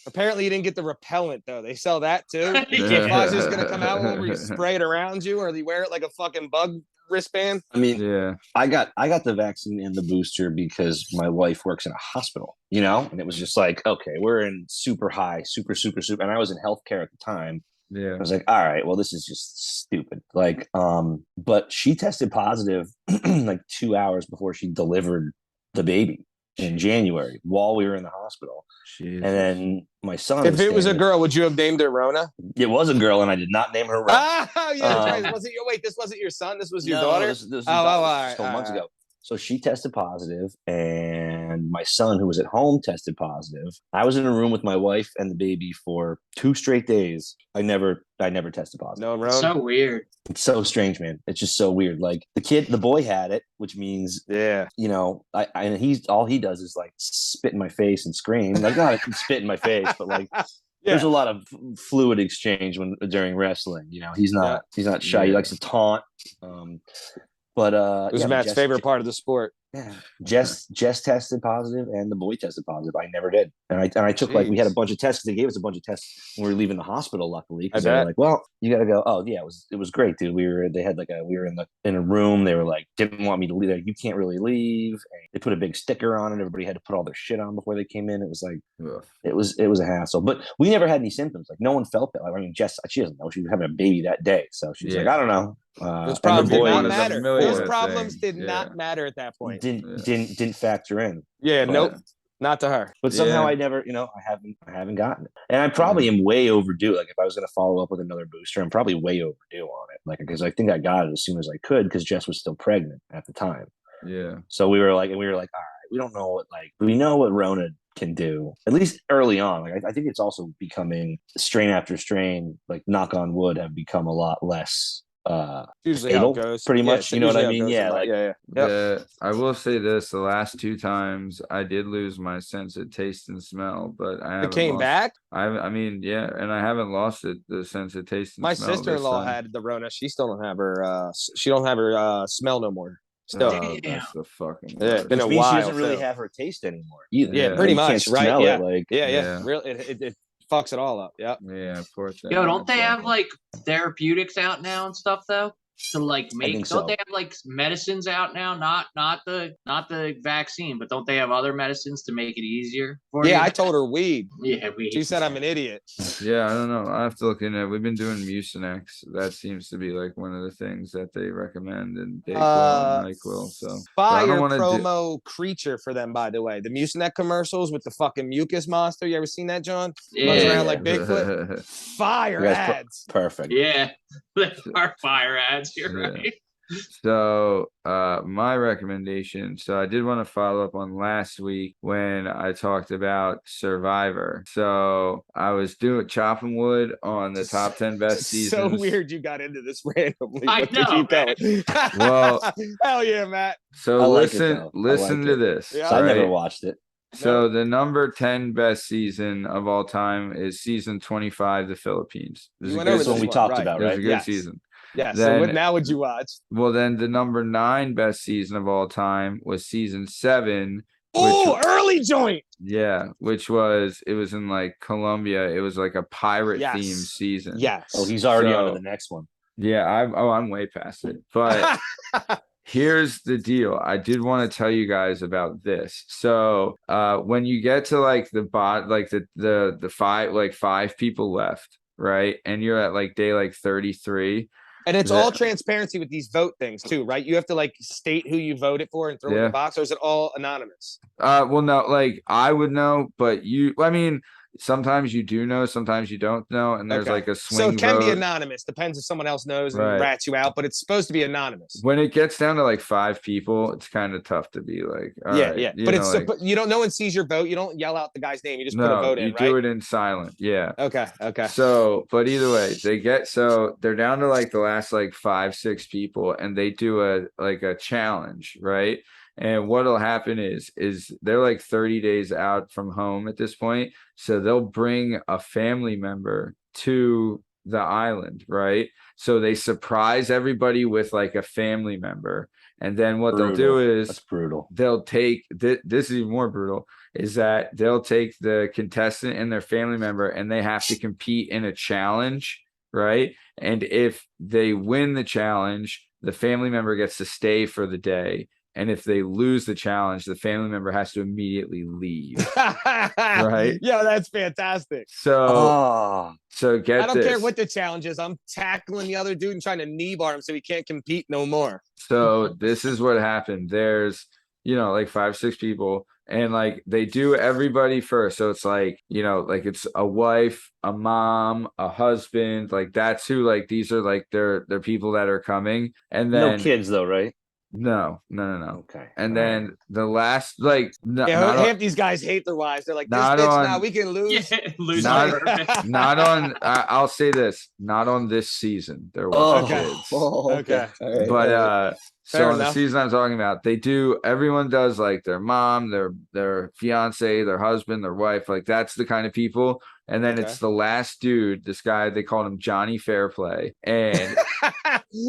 apparently you didn't get the repellent though. They sell that too. Pfizer's gonna come out where you spray it around you, or you wear it like a fucking bug wristband. I mean, I got the vaccine and the booster because my wife works in a hospital, and it was just like, okay, we're in super high, super, and I was in healthcare at the time. Yeah. I was like, all right, well, this is just stupid. Like, but she tested positive like 2 hours before she delivered the baby in January while we were in the hospital. Jesus. And then my son, if it was a girl, would you have named her Rona? It was a girl, and I did not name her Rona. Yeah, right. This wasn't your son, this was your daughter? This was a couple months ago. So she tested positive, and my son, who was at home, tested positive. I was in a room with my wife and the baby for 2 straight days. I never tested positive. No, Rona? So weird. It's so strange, man. It's just so weird. Like the boy had it, which means, and all he does is like spit in my face and scream. Like, not spit in my face, but like, there's a lot of fluid exchange during wrestling. He's not shy. Yeah. He likes to taunt. But it was Matt's favorite part of the sport. Yeah, Jess tested positive, and the boy tested positive. I never did, and I took we had a bunch of tests. They gave us a bunch of tests when we were leaving the hospital. Luckily, because they were like, "Well, you got to go." Oh yeah, it was great, dude. We were in a room. They were like, didn't want me to leave. You can't really leave. And they put a big sticker on it. Everybody had to put all their shit on before they came in. It was like, it was a hassle. But we never had any symptoms. Like no one felt that. I mean, Jess, she doesn't know. She was having a baby that day, so she's like, I don't know. Those problems did not matter. Those problems did not matter at that point. Didn't factor in. Yeah, nope, not to her. But somehow I never, I haven't gotten it, and I probably am way overdue. Like if I was going to follow up with another booster, I'm probably way overdue on it. Like because I think I got it as soon as I could because Jess was still pregnant at the time. Yeah. So we were like, all right, we don't know we know what Rona can do at least early on. Like I think it's also becoming strain after strain. Like knock on wood, have become a lot less. Usually how it goes pretty much, you know what I mean? Yeah. I will say this: the last 2 times I did lose my sense of taste and smell, but it came back. I mean, yeah, and I haven't lost the sense of taste and my smell. My sister-in-law had the Rona. She still don't have her. She don't have her smell no more. Still, that's the fucking. Yeah, it's been a while. She doesn't really have her taste anymore either. Yeah, pretty much. Right? Yeah. Really, it fucks it all up. Yeah. Yeah, poor thing. Yo, don't they have like therapeutics out now and stuff though? to like make? Don't they have like medicines out now? Not the vaccine, but don't they have other medicines to make it easier for you? I told her weed. Yeah, weed. She said I'm an idiot. Yeah, I don't know. I have to look into it. We've been doing Mucinex. That seems to be like one of the things that they recommend, and Dayquil and NyQuil. So fire promo creature for them, by the way. The Mucinex commercials with the fucking mucus monster. You ever seen that, John? Runs around like Bigfoot. Fire ads. Perfect. Yeah, they are fire ads. You're right. So my recommendation, so I did want to follow up on last week when I talked about Survivor. So I was chopping wood on the top 10 best seasons. So weird you got into this randomly. I know. Well, hell yeah, Matt. So listen to this. Yeah. So I never watched it. So the number 10 best season of all time is season 25, the Philippines. This is a good one we talked about, right? It was a good season. Yeah. So what now would you watch? Well, then the number 9 best season of all time was season 7. Oh, early joint. Yeah, it was in like Colombia. It was like a pirate themed season. Yes. Oh, he's already on to the next one. Yeah, I'm way past it. But here's the deal. I did want to tell you guys about this. So when you get to like the five people left, right? And you're at like day like 33. And it's all transparency with these vote things too, right? You have to like state who you voted for and throw it in the box, or is it all anonymous? Well, no, like I would know, but sometimes you do know, sometimes you don't know, and there's like a swing. So it can be vote. Anonymous. Depends if someone else knows and rats you out, but it's supposed to be anonymous. When it gets down to like 5 people, it's kind of tough to be like, but you don't. No one sees your vote. You don't yell out the guy's name. You just put a vote in. You do it in silent. Yeah. Okay. So, but either way, they're down to like the last like 5-6 people, and they do a challenge, right? And what'll happen is they're like 30 days out from home at this point. So they'll bring a family member to the island, right? So they surprise everybody with like a family member. And then what they'll do is that's brutal. They'll take this is even more brutal, is that they'll take the contestant and their family member, and they have to compete in a challenge, right? And if they win the challenge, the family member gets to stay for the day. And if they lose the challenge, the family member has to immediately leave. Right? Yeah, that's fantastic. So I don't care what the challenge is. I'm tackling the other dude and trying to knee bar him so he can't compete no more. So this is what happened. There's, like 5-6 people, and like they do everybody first. So it's like, like it's a wife, a mom, a husband. Like that's who, like these are like they're people that are coming. And then no kids though, right? No. Okay. And then the last, like, half these guys hate their wives. They're like, this bitch now we can lose. Yeah, lose. Not on. I'll say this. Not on this season. There was kids. Okay. Right. But so on the season I'm talking about, everyone does like their mom, their fiance, their husband, their wife. Like that's the kind of people. And then it's the last dude, this guy, they called him Johnny Fairplay. And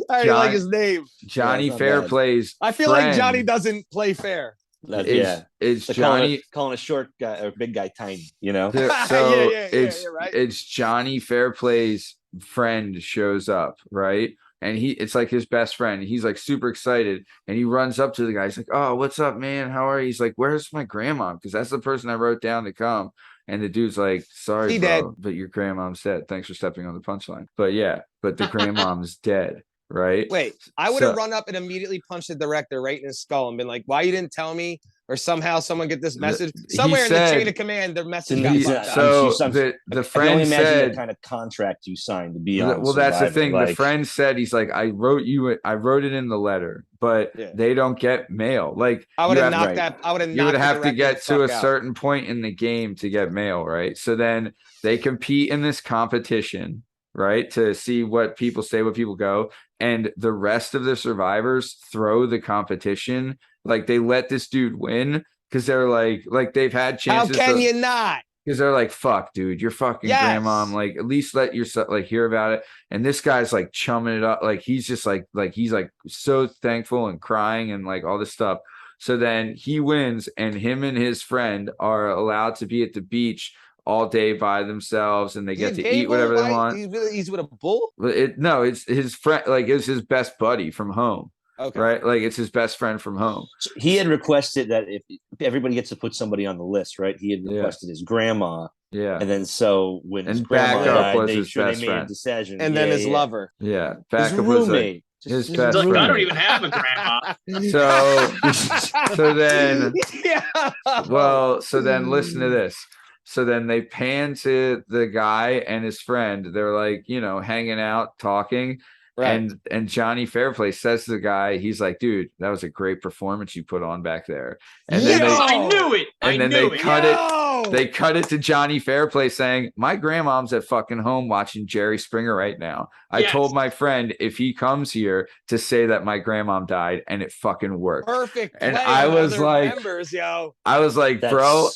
I like his name. Johnny Fairplay's I feel like Johnny doesn't play fair. It's Johnny calling a short guy or big guy tiny, So right. It's Johnny Fairplay's friend shows up, right? And it's like his best friend. He's like super excited, and he runs up to the guy. He's like, "Oh, what's up, man? How are you?" He's like, "Where's my grandma?" Because that's the person I wrote down to come. And the dude's like, "Sorry, bro, but your grandmom's dead. Thanks for stepping on the punchline." But the grandmom's dead, right? Wait, I would have run up and immediately punched the director right in his skull and been like, "Why you didn't tell me?" Or somehow someone get this message somewhere in the chain of command. Their message got fucked so the friend said, the kind of contract you signed to be on. Well, that's the thing. The friend said, he's like, I wrote it in the letter, but they don't get mail. Like I would have knocked that. You would have to get to a certain point in the game to get mail, right? So then they compete in this competition, right, to see what people say, what people go, and the rest of the survivors throw the competition. Like they let this dude win because they're like they've had chances. How can you not? Because they're like, fuck, dude, you're fucking grandmom. Like, at least let yourself like hear about it. And this guy's like chumming it up. Like he's just like he's like so thankful and crying and like all this stuff. So then he wins, and him and his friend are allowed to be at the beach all day by themselves, and they get to gay eat whatever bull? they want. He's with a bull? But it's his friend, like it's his best buddy from home. Okay. Right? Like it's his best friend from home. So he had requested that if everybody gets to put somebody on the list, right? He had requested his grandma. Yeah. And then so when his and grandma backup died, was they his best made a friend. decision. And then his lover. Yeah. His Backup was roommate. his His best Look, friend. I don't even have a grandma. So then Yeah. so then listen to this. So then they pan to the guy and his friend. They're like, hanging out, talking. Right. And Johnny Fairplay says to the guy, he's like, dude, that was a great performance you put on back there. And then I knew it. And then they cut it. They cut it to Johnny Fairplay saying, my grandmom's at fucking home watching Jerry Springer right now. I told my friend if he comes here to say that my grandmom died, and it fucking worked. Perfect. And I was like, members, yo. I was like, bro.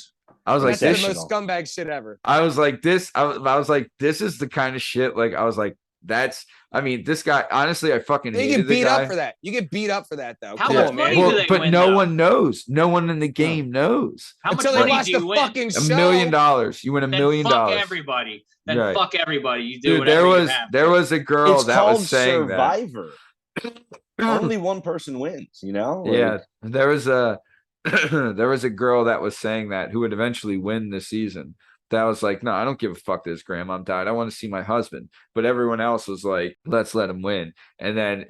I was like, That's this the most scumbag shit ever. I was like, this. I was like, this is the kind of shit. Like, I was like, this guy. Honestly, I fucking hated the guy. You get beat up for that. You get beat up for that, though. How Come much on, money man. do they but win, no though? one knows. No one in the game knows. How much Until they money watch do you the win? fucking $1 show. million. You win $1 million. Fuck everybody. Then Right. fuck everybody. You do Dude, whatever you have. there was a girl It's that called was saying Survivor. that. Only one person wins, Like, Yeah, there was a girl that was saying that who would eventually win the season. That was like, no, I don't give a fuck that his grandma died. I want to see my husband. But everyone else was like, let's let him win. And then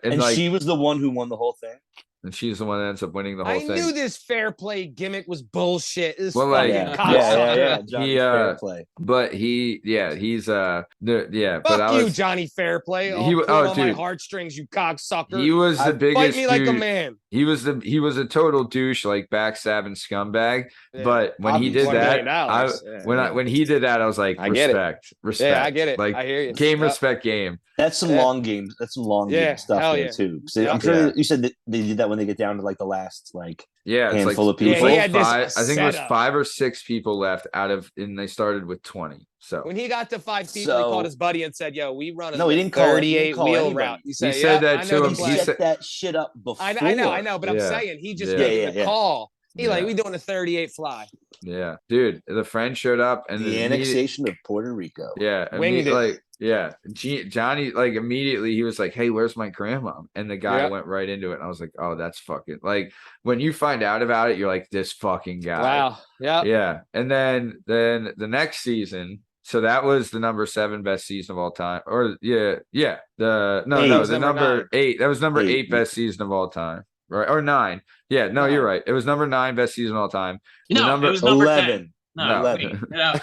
and like, she was the one who won the whole thing. and she's the one that ends up winning the whole I thing. knew this fair play gimmick was bullshit. This Well, like, fucking Yeah. cocksucker. Johnny He, Fairplay. But he's Fuck but you, Johnny Fairplay. He was- oh, on my dude. heartstrings, you cocksucker. he was the biggest Fight me like a dude. man. He was a total douche, like backstabbing scumbag. Yeah. But when he did $1 that, million. when he did that, I was like, I get it. respect. Yeah, I get it. Like, I hear you. game, Yep. respect, game. That's some long games. That's some long game stuff hell there yeah. too. So Yeah. I'm sure you said that they did that when they get down to like the last Yeah, it's handful like of people. Yeah, he had this I think it was setup. 5 or 6 people left and they started with 20. So When he got to 5 people, he So- called his buddy and said, "Yo, we run a No, he didn't call it. He 38 didn't call wheel anybody. route." He said, said that I to know him. the He He play. set that shit up before. I know, but I'm Yeah. saying he just Yeah. gave the Yeah. call. He like, Yeah. we doing a 38 fly. yeah, dude, the friend showed up and the annexation of Puerto Rico. Winged it. Johnny, like, immediately he was like, hey, where's my grandma? And the guy Yep. went right into it. And I was like, oh, that's fucking, like, when you find out about it, you're like, this fucking guy. Wow. Yeah. Yeah. And then the next season, so that was the number 7 best season of all time. Or the number 8. That was number 8 best season of all time. Right. Or 9. Yeah, no, you're right. It was number 9 best season of all time. No, number it was number 11. 10. No. 11. No.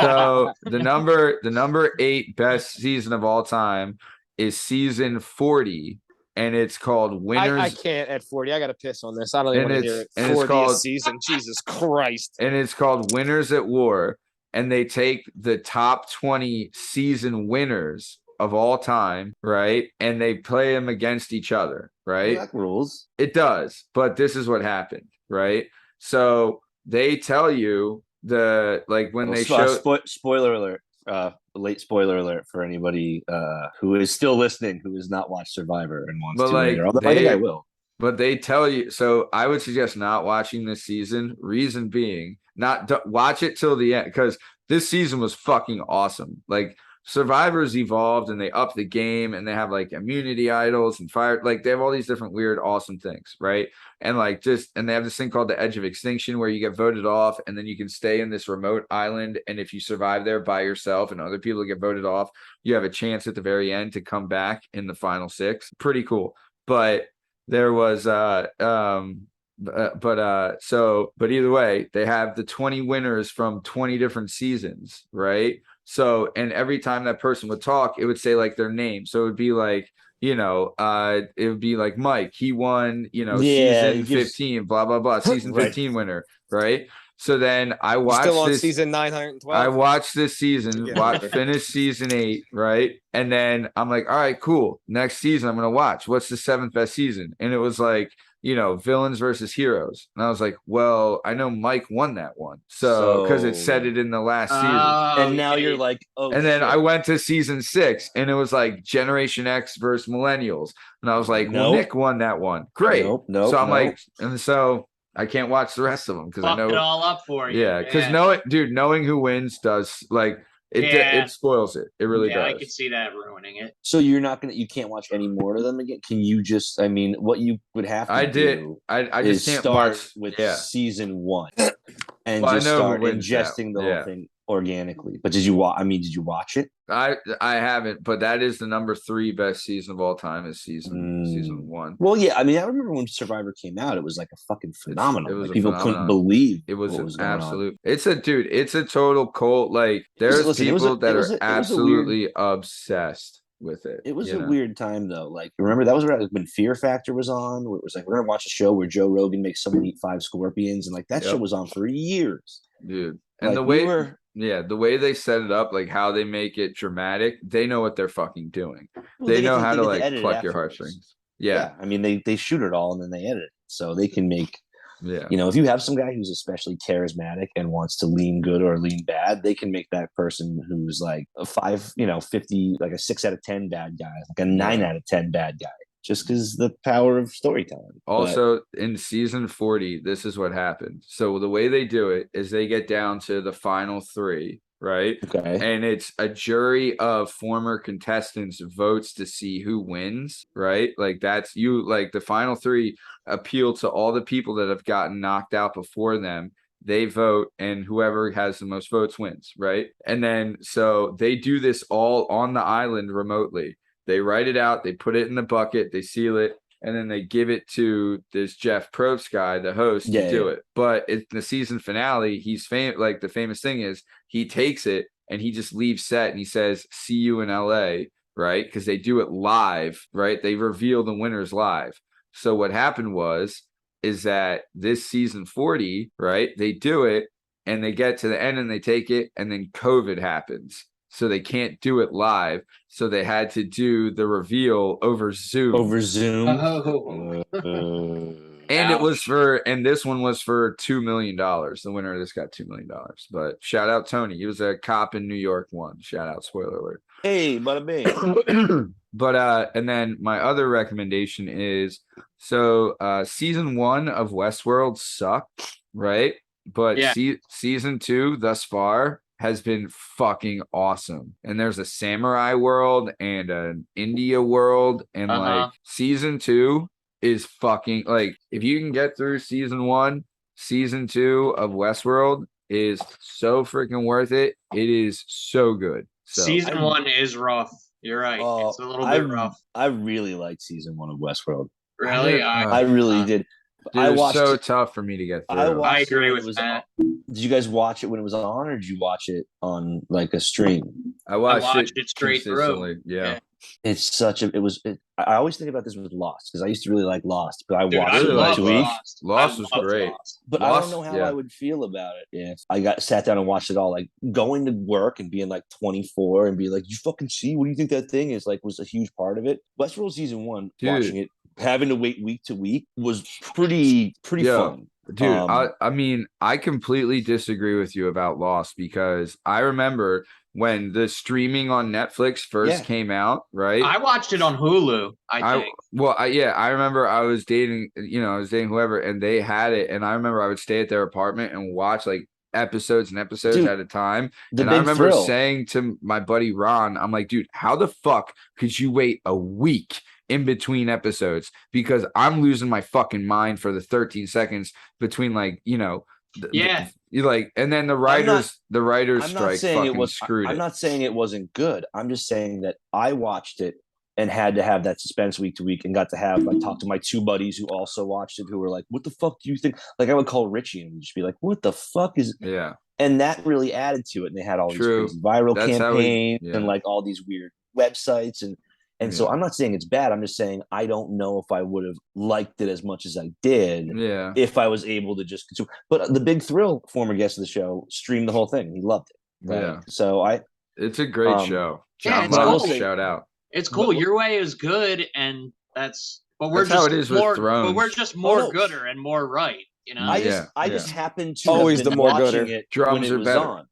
So the number 8 best season of all time is season 40, and it's called Winners. I can't at 40. I got to piss on this. I don't even And want to hear it's- it. and it's 40th called- season. Jesus Christ. And it's called Winners at War, and they take the top 20 season winners of all time, right? And they play them against each other, right? That rules. It does, but this is what happened, right? So they tell you when they show Spoiler alert. Late spoiler alert for anybody who is still listening, who has not watched Survivor and wants But, to like, later. Although I think I will. But they tell you, so I would suggest not watching this season. Reason being, watch it till the end, because this season was fucking awesome. Like, Survivor's evolved and they up the game, and they have like immunity idols and fire, like they have all these different weird, awesome things, right? And and they have this thing called the Edge of Extinction, where you get voted off, and then you can stay in this remote island, and if you survive there by yourself and other people get voted off, you have a chance at the very end to come back in the final 6. Pretty cool. But there was but either way, they have the 20 winners from 20 different seasons, right? So, and every time that person would talk, it would say like their name. So it would be like, it would be like Mike, he won, season 15, blah, blah, blah, season 15 winner, right? So then I watched Still on this season 912. I watched this season, finished season 8, right? And then I'm like, all right, cool. Next season, I'm going to watch. What's the 7th best season? And it was like, villains versus heroes. And I was like, well, I know Mike won that one. So, because it said it in the last season. And now you're like, oh. And then shit. I went to season 6, and it was like Generation X versus Millennials. And I was like, well, Nope. Nick won that one. Great. Nope, so I'm like, and so I can't watch the rest of them because I know it all up for you. Yeah, because knowing who wins does like it spoils it. It really does. I could see that ruining it. So you can't watch any more of them again. Can you just? I mean, what you would have to do I is just can't start watch with season 1 and well, just start ingesting the whole thing organically. But did you watch? I mean, did you watch it? I haven't, but that is the number 3 best season of all time. Is season 1. Well, yeah. I mean, I remember when Survivor came out, it was like a fucking phenomenon. It was people couldn't believe it was an absolute. It's a total cult. Like there's people that are absolutely obsessed with it. It was a weird time though. Like remember that was when Fear Factor was on. Where it was like we're gonna watch a show where Joe Rogan makes someone eat 5 scorpions, and like that show was on for years, dude. And like, the way they set it up, like how they make it dramatic, they know what they're fucking doing. Well, they know how to like pluck your heartstrings. Yeah. I mean, they shoot it all and then they edit it, so they can make. Yeah, you know, if you have some guy who's especially charismatic and wants to lean good or lean bad, they can make that person who's like a 50, like a 6 out of 10 bad guy, like a 9 out of 10 bad guy. Just because the power of storytelling. Also, in season 40, this is what happened. So the way they do it is they get down to the final 3, right? Okay. And it's a jury of former contestants votes to see who wins, right? Like that's like the final 3 appeal to all the people that have gotten knocked out before them. They vote, and whoever has the most votes wins, right? And then so they do this all on the island remotely. They write it out, they put it in the bucket, they seal it, and then they give it to this Jeff Probst guy, the host, to do it. But in the season finale, he's like the famous thing is he takes it and he just leaves set and he says, "See you in LA," right? Because they do it live, right? They reveal the winners live. So what happened is that this season 40, right? They do it and they get to the end and they take it, and then COVID happens. So they can't do it live. So they had to do the reveal over Zoom. And this one was for $2 million. The winner of this got $2 million. But shout out Tony. He was a cop in New York won. Shout out, spoiler alert. Hey, bada bing. But and then my other recommendation is season 1 of Westworld sucked, right? But season 2 thus far has been fucking awesome. And there's a samurai world and an India world. And like season 2 is fucking like, if you can get through season 1, season 2 of Westworld is so freaking worth it. It is so good. So, season 1 is rough. You're right. It's a little bit rough. I really liked season 1 of Westworld. Really? I really did. Dude, it was so tough for me to get through. I agree with that. Did you guys watch it when it was on, or did you watch it on like a stream? I watched it straight through. Yeah. It's such a. I always think about this with Lost because I used to really like Lost, but I watched it last week. Lost was great, but I don't know how I would feel about it. Yeah, I sat down and watched it all. Like going to work and being like 24 and be like, "You fucking see? What do you think that thing is?" Like was a huge part of it. Westworld season 1, watching it, having to wait week to week was pretty fun. Dude, I mean, I completely disagree with you about Lost because I remember when the streaming on Netflix first came out, right? I watched it on Hulu, I think. I remember I was dating whoever, and they had it, and I remember I would stay at their apartment and watch like episodes and episodes at a time. And I remember saying to my buddy Ron, I'm like, dude, how the fuck could you wait a week in between episodes? Because I'm losing my fucking mind for the 13 seconds between and then the writers strike fucking screwed it. I'm not saying it wasn't good. I'm just saying that I watched it and had to have that suspense week to week and got to have talk to my 2 buddies who also watched it, who were like, "What the fuck do you think?" Like I would call Richie and just be like, "What the fuck is?" Yeah. And that really added to it. And they had all these crazy viral campaigns and like all these weird websites and so I'm not saying it's bad. I'm just saying I don't know if I would have liked it as much as I did if I was able to just consume. But the Big Thrill, former guest of the show, streamed the whole thing. He loved it. Right? Yeah. So it's a great show. John Love, shout out. It's cool. Your Way is good, and but we're just how it is more, with Thrones. But we're just more gooder and more right. You know. I just happened to always the more gooder. Drums are better. On.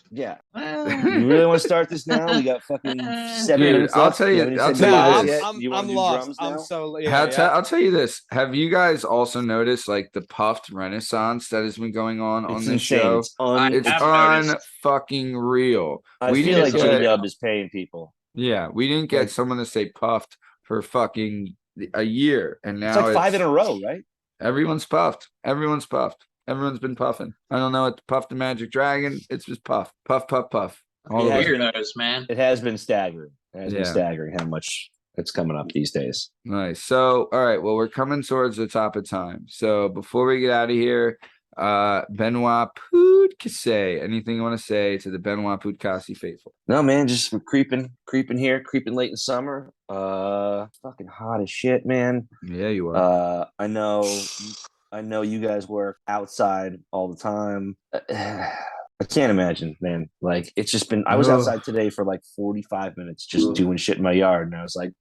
Yeah. Well, You really want to start this now? We got fucking 7 Dude, minutes I'll left. tell you- haven't I'll said tell you goodbyes this. yet? You want I'm to do lost. drums I'm now? so yeah. I'll tell you this. Have you guys also noticed like the puffed renaissance that has been going on It's this insane. show? It's It's have noticed. fucking real. I We feel didn't like get- J-Dub is paying people. Yeah, we didn't get Like- someone to say puffed for fucking a year, and It's now like 5 in a row, right? everyone's puffed. Everyone's puffed. Everyone's been puffing. I don't know what puffed the magic dragon. It's just puff, puff, puff, puff. All It the has way. been- Weirdos, man. It has been staggering. It has been Yeah. staggering how much it's coming up these days. Nice. So, all right. Well, we're coming towards the top of time. So before we get out of here, Benoit Podcasy, anything you want to say to the Benoit Podcasy faithful? No, man, just we're creeping here, creeping late in summer. Fucking hot as shit, man. Yeah, you are. I know you guys work outside all the time. I can't imagine, man. Like it's just been I was Ugh. outside today for like 45 minutes just doing shit in my yard, and I was like,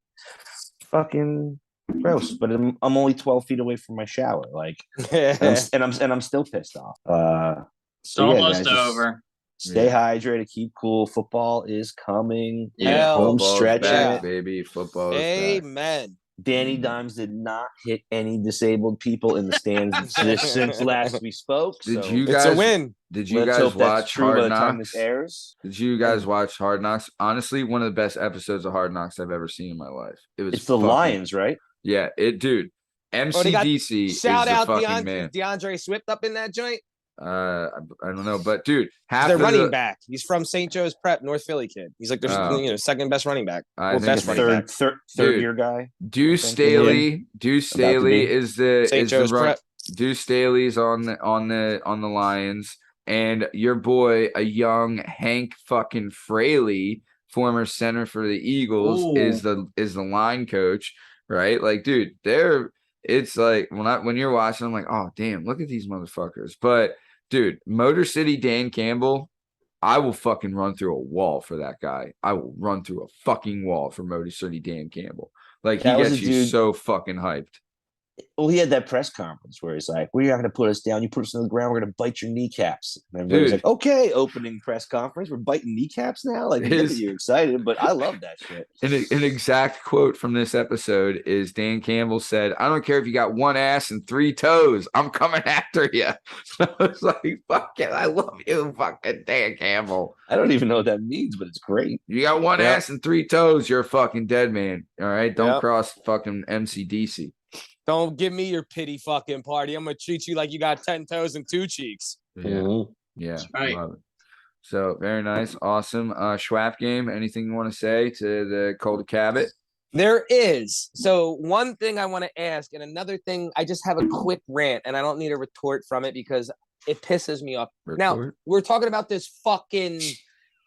fucking gross. But I'm only 12 feet away from my shower. Like and I'm still pissed off. It's So yeah, almost guys, just over. stay Yeah. hydrated, keep cool. Football is coming. Yeah. Home Football's stretch. back, Yeah. baby. Football is back. Amen. Danny Dimes did not hit any disabled people in the stands since last we spoke. Did so you It's guys a win. Did you let's guys hope that's watch true by Hard the time Knocks? this airs. Did you guys watch Hard Knocks? Honestly, one of the best episodes of Hard Knocks I've ever seen in my life. It was It's the fucking- Lions, right? Yeah, dude. they got- MCDC is Shout the out fucking man. DeAndre Swift up in that joint. I don't know, but dude, half Their of running the, back. He's from St. Joe's Prep, North Philly kid. He's like their Oh. second best running back. I Well, think best it's running back. Third Dude. year guy. Deuce think. Staley. Deuce About to Staley be. is the St. is the Joe's run. Prep. Deuce Staley's on the Lions, and your boy, a young Hank fucking Fraley, former center for the Eagles, Ooh. is the line coach, right? Like, dude, it's like when you're watching, I'm like, oh damn, look at these motherfuckers. But dude, Motor City Dan Campbell, I will fucking run through a wall for that guy. I will run through a fucking wall for Motor City Dan Campbell. Like he That was gets a you dude- so fucking hyped. Well, he had that press conference where he's like, "We're not going to put us down. You put us on the ground. We're going to bite your kneecaps." And everybody's Dude. like, "Okay." Opening press conference, we're biting kneecaps now. Like, we get that His- you're excited, but I love that shit. An exact quote from this episode is Dan Campbell said, "I don't care if you got one ass and three toes. I'm coming after you." I was like, "Fuck it, I love you, fucking Dan Campbell. I don't even know what that means, but it's great. You got one Yeah. ass and three toes. You're a fucking dead man. All right, don't Yep. cross fucking MCDC." Don't give me your pity fucking party. I'm gonna treat you like you got 10 toes and 2 cheeks. Yeah, yeah, That's right. love it. So very nice, awesome. Schwab game. Anything you want to say to the Cold Cabot? There is. So one thing I want to ask, and another thing, I just have a quick rant, and I don't need a retort from it because it pisses me off. Now, Retort? we're talking about this fucking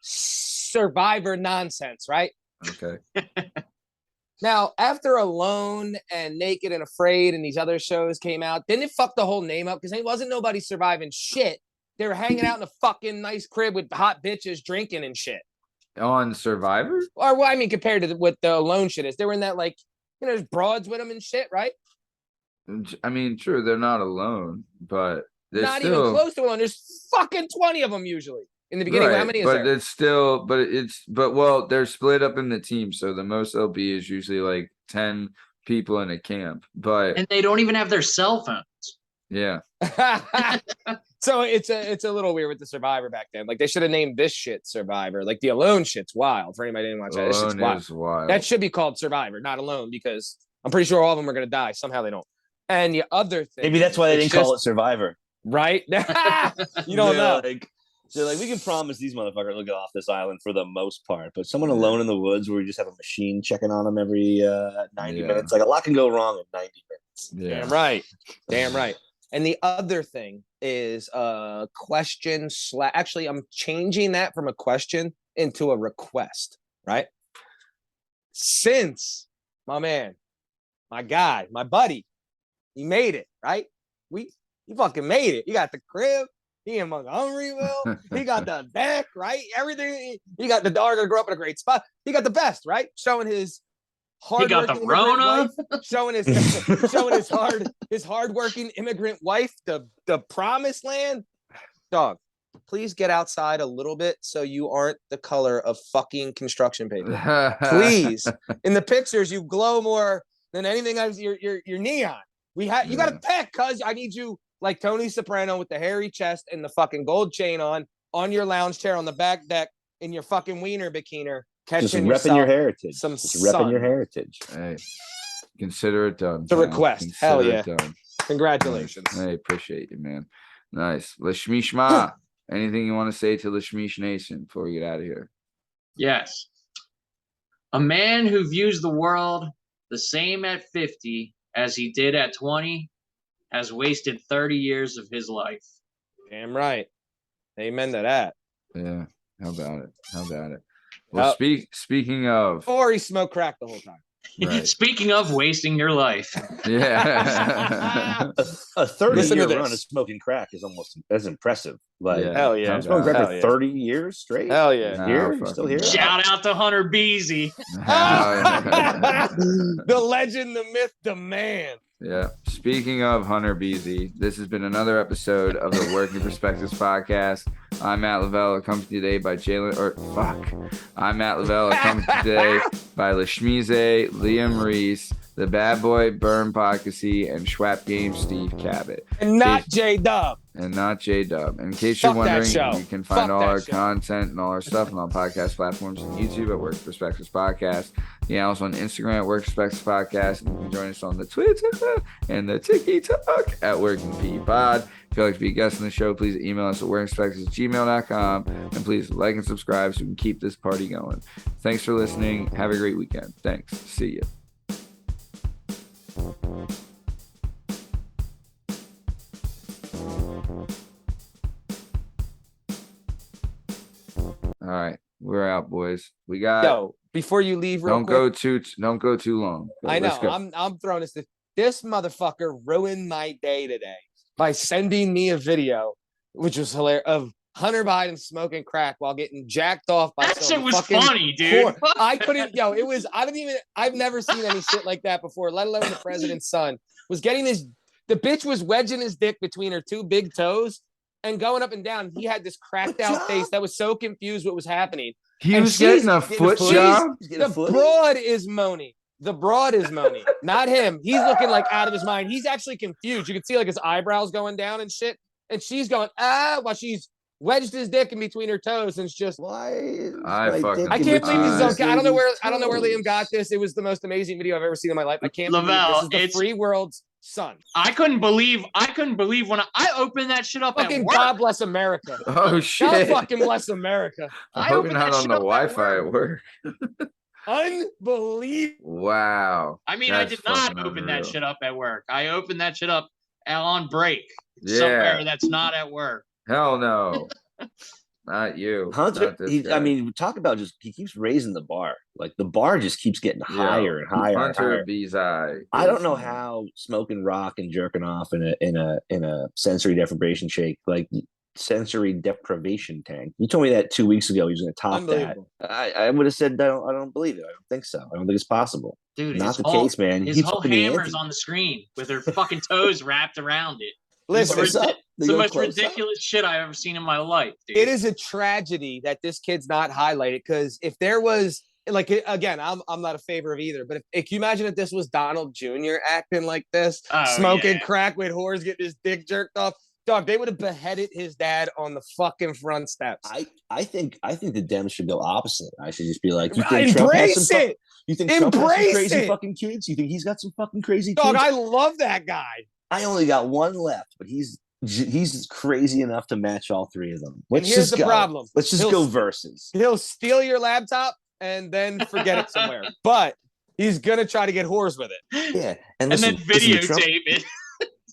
Survivor nonsense, right? Okay. Now, after Alone and Naked and Afraid and these other shows came out, didn't it fuck the whole name up? Because it wasn't nobody surviving shit. They were hanging out in a fucking nice crib with hot bitches drinking and shit. On Survivor? Or, well, I mean, compared to what the Alone shit is. They were in that, like, there's broads with them and shit, right? I mean, true, they're not alone, but they're Not still, even close to Alone. There's fucking 20 of them usually. In the beginning, right, how many is but there? it's still, well, they're split up in the team, so the most there'll be is usually like 10 people in a camp. But And they don't even have their cell phones. yeah, So it's a little weird with the Survivor back then. Like they should have named this shit Survivor. Like the Alone shit's wild. For anybody who didn't watch that, this shit's Alone wild. is wild. That should be called Survivor, not Alone, because I'm pretty sure all of them are gonna die. Somehow they don't. And the other thing, Maybe that's why they it's didn't call it just- Survivor. right. You don't know. They're like, we can promise these motherfuckers will get off this island for the most part, but someone alone in the woods where you just have a machine checking on them every 90 Yeah. minutes, like a lot can go wrong in 90 minutes. Yeah. Damn right. Damn right. And the other thing is question / actually, I'm changing that from a question into a request, right? Since my man, my guy, my buddy, he made it, right? He fucking made it. He got the crib. He in Montgomeryville. He got the deck, right? Everything. He got the dog to grow up in a great spot. He got the best, right? Showing his He got the hardworking immigrant Rona. wife, showing his hardworking immigrant wife the promised land. Dog, please get outside a little bit so you aren't the color of fucking construction paper. Please. In the pictures, you glow more than anything else. You're neon. You got to pack, cuz I need you like Tony Soprano with the hairy chest and the fucking gold chain on your lounge chair on the back deck in your fucking wiener bikini. Just repping your heritage. Just repping your heritage. Hey, consider it done. It's a request. Hell yeah. Done. Congratulations. I appreciate you, man. Nice. Lasmeeshma. Anything you want to say to Lasmeesh Nation before we get out of here? Yes. A man who views the world the same at 50 as he did at 20 has wasted 30 years of his life. Damn right. Amen to that. Yeah. How about it? Well, speaking of, or he smoked crack the whole time. Right. Speaking of wasting your life. Yeah. a 30-year run of smoking crack is almost as impressive. Like, hell yeah. I'm smoking crack for 30 years straight. Hell yeah. Still here. Shout out to Hunter Beasy. The legend, the myth, the man. Yeah. Speaking of Hunter Beasy, this has been another episode of the Working Perspectives podcast. I'm Matt Lavelle, accompanied today by I'm Matt Lavelle, accompanied today by Lasmeeshma, Liam Reese, the bad boy Bern Podcasy, and Schwap Games Steve Cabot. And not J-Dub. In case you're wondering, you can find all our content and all our stuff on all podcast platforms and YouTube at Working Perspectives Podcast. You can also on Instagram at Working Perspectives Podcast. And you can join us on the Twitter and the TikTok at Working P Pod. If you'd like to be a guest on the show, please email us at workingperspectives@gmail.com. And please like and subscribe so we can keep this party going. Thanks for listening. Have a great weekend. Thanks. See you. All right, we're out, boys. We got. Before you leave, don't go too long. I know. I'm throwing this. This motherfucker ruined my day today by sending me a video, which was hilarious, of Hunter Biden smoking crack while getting jacked off by that shit was funny, dude. I couldn't. It was. I've never seen any shit like that before. Let alone the president's son was getting his. The bitch was wedging his dick between her two big toes and going up and down. He had this cracked out face that was so confused what was happening. He was getting a foot job. The broad is moaning. Not him. He's looking like out of his mind. He's actually confused. You can see like his eyebrows going down and shit. And she's going, while she's wedged his dick in between her toes. And it's just, why? I can't believe this is okay. I don't know where Liam got this. It was the most amazing video I've ever seen in my life. I can't believe this is the free world's son. I couldn't believe when I opened that shit up fucking at work. God bless America. Oh shit. God fucking bless America. I hope you're not on the Wi-Fi at work. Unbelievable. Wow. I mean, I did not open that shit up at work. I opened that shit up on break somewhere that's not at work. Hell no. Not you. Hunter, talk about he keeps raising the bar. Like the bar just keeps getting higher and higher. Hunter Beasy. I don't know how smoking rock and jerking off in a sensory deprivation shake, like sensory deprivation tank. You told me that 2 weeks ago he was going to top that. I would have said I don't believe it. I don't think so. I don't think it's possible. Dude, not the case, man. His whole hammer's on the screen with her fucking toes wrapped around it. Listen, it's the most ridiculous shit I've ever seen in my life, dude. It is a tragedy that this kid's not highlighted, because if there was, like, again, I'm not a favor of either, but if you imagine if this was Donald Jr. acting like this, smoking crack with whores, getting his dick jerked off, dog, they would have beheaded his dad on the fucking front steps. I think the Dems should go opposite. I should just be like, you think Trump has some you think Trump has some crazy fucking kids? You think he's got some fucking crazy kids? Dog, I love that guy. I only got one left, but he's crazy enough to match all three of them. Here's the problem. Let's just go versus. He'll steal your laptop and then forget it somewhere. But he's gonna try to get whores with it. Yeah, and then videotape it.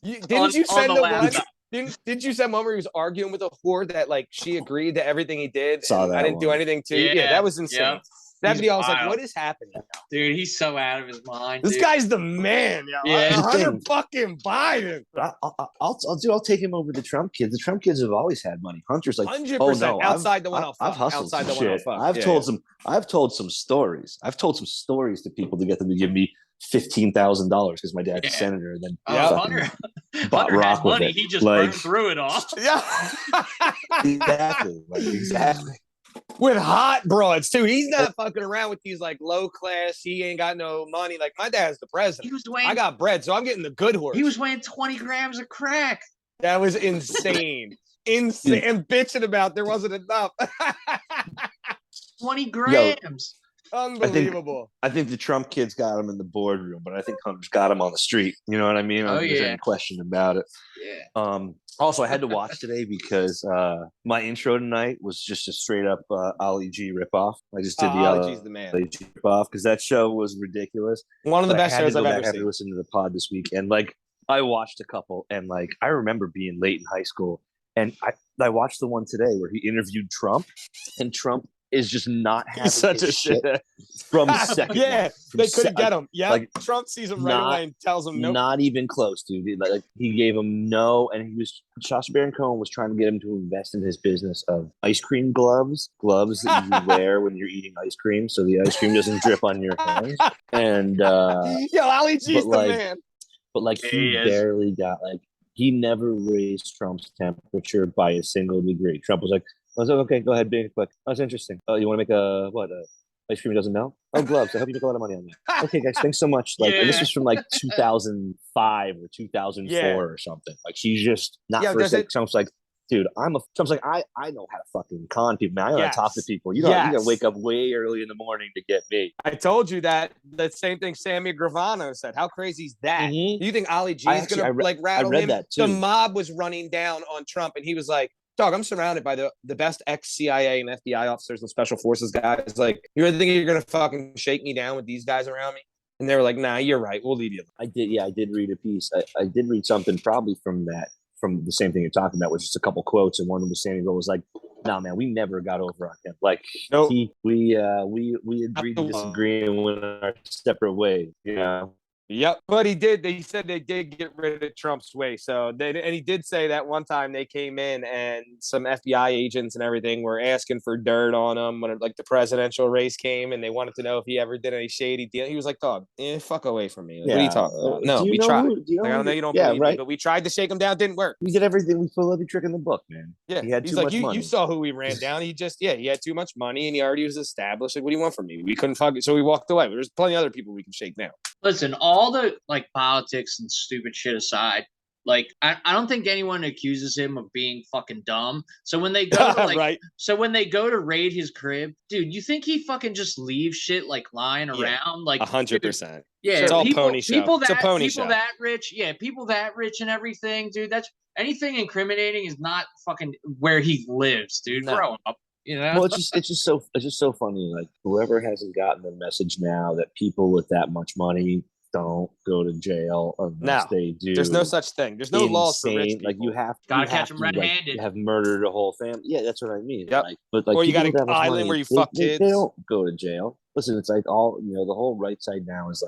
Didn't you send the one? Didn't you send one where he was arguing with a whore that like she agreed to everything he did? Saw that. I didn't do anything to you. Yeah, that was insane. Yep. That video, I was like, what is happening now? Dude, he's so out of his mind. This guy's the man, yo. Yeah. Hunter fucking Biden. I'll take him over the Trump kids. The Trump kids have always had money. Hunter's like 100% outside the one I've hustled outside some the shit. one. I've told some stories. I've told some stories to people to get them to give me $15,000 because my dad's a senator. And then Hunter bought rock had with money. it. He just Like, burned through it all. Yeah. Exactly. With hot broads too. He's not fucking around with these like low class. He ain't got no money. Like my dad's the president. I got bread, so I'm getting the good horse. He was weighing 20 grams of crack. That was insane. Insane. And bitching about there wasn't enough. 20 grams. Unbelievable. I think the Trump kids got him in the boardroom, but I think Hunter's got him on the street. You know what I mean? There's any question about it. Yeah. Also, I had to watch today because my intro tonight was just a straight up Ali G ripoff. I just did the Ali G's the man. Ali G ripoff because that show was ridiculous. One of the best shows I've ever seen. I had to listen to the pod this week, and like I watched a couple, and like I remember being late in high school, and I watched the one today where he interviewed Trump, and Trump is just not having such a shit from second. They couldn't get him. Yeah, like, Trump sees him right away and tells him no. Not even close, dude. Like he gave him no, and Sacha Baron Cohen was trying to get him to invest in his business of ice cream gloves that you wear when you're eating ice cream, so the ice cream doesn't drip on your hands. And Ali G's the man. But like he barely got he never raised Trump's temperature by a single degree. Trump was like, I was like, okay, go ahead, be quick. That's interesting. Oh, you want to make ice cream doesn't melt? Oh, gloves. I hope you make a lot of money on that. Okay, guys, thanks so much. And this was from 2005 or 2004 or something. Like he's just not for a second. Trump's like, dude, Trump's like, I know how to fucking con people, man. I know how to talk to people. You gotta wake up way early in the morning to get me. I told you that same thing Sammy Gravano said. How crazy is that? Mm-hmm. Do you think Ali G is gonna rattle him? That too. The mob was running down on Trump, and he was like, dog, I'm surrounded by the best ex-CIA and FBI officers and special forces guys. Like, you really think you're going to fucking shake me down with these guys around me? And they were like, nah, you're right. We'll leave you. I did read a piece. I did read something probably from the same thing you're talking about, was just a couple quotes. And one of them was Samuel was like, nah, man, we never got over on him. Like, nope. We agreed to disagree and went our separate ways, you know? Yep, but they said they did get rid of Trump's way. And he did say that one time they came in and some FBI agents and everything were asking for dirt on him when the presidential race came, and they wanted to know if he ever did any shady deal. He was like, dog, fuck away from me. What are you talking about? No, we tried. I know you don't believe me, but we tried to shake him down. Didn't work. We did everything. We pulled every trick in the book, man. Yeah, he had too much money. You saw who he ran down. He had too much money, and he already was established. Like, what do you want from me? We couldn't fuck it, so we walked away. There's plenty of other people we can shake now. Listen, all the politics and stupid shit aside, I don't think anyone accuses him of being fucking dumb. So when they go to when they go to raid his crib, dude, you think he fucking just leaves shit lying around? 100%. Yeah, it's all pony show. People that rich and everything, dude. That's anything incriminating is not fucking where he lives, dude. No. Grow up. You know? Well, it's just so funny. Like, whoever hasn't gotten the message now that people with that much money don't go to jail unless they do. There's no such thing. There's no laws for rich people. Like, you have gotta catch them red-handed. Have murdered a whole family. Yeah, that's what I mean. Yep. Or you got an island where you fuck kids. They don't go to jail. Listen, it's all, the whole right side now is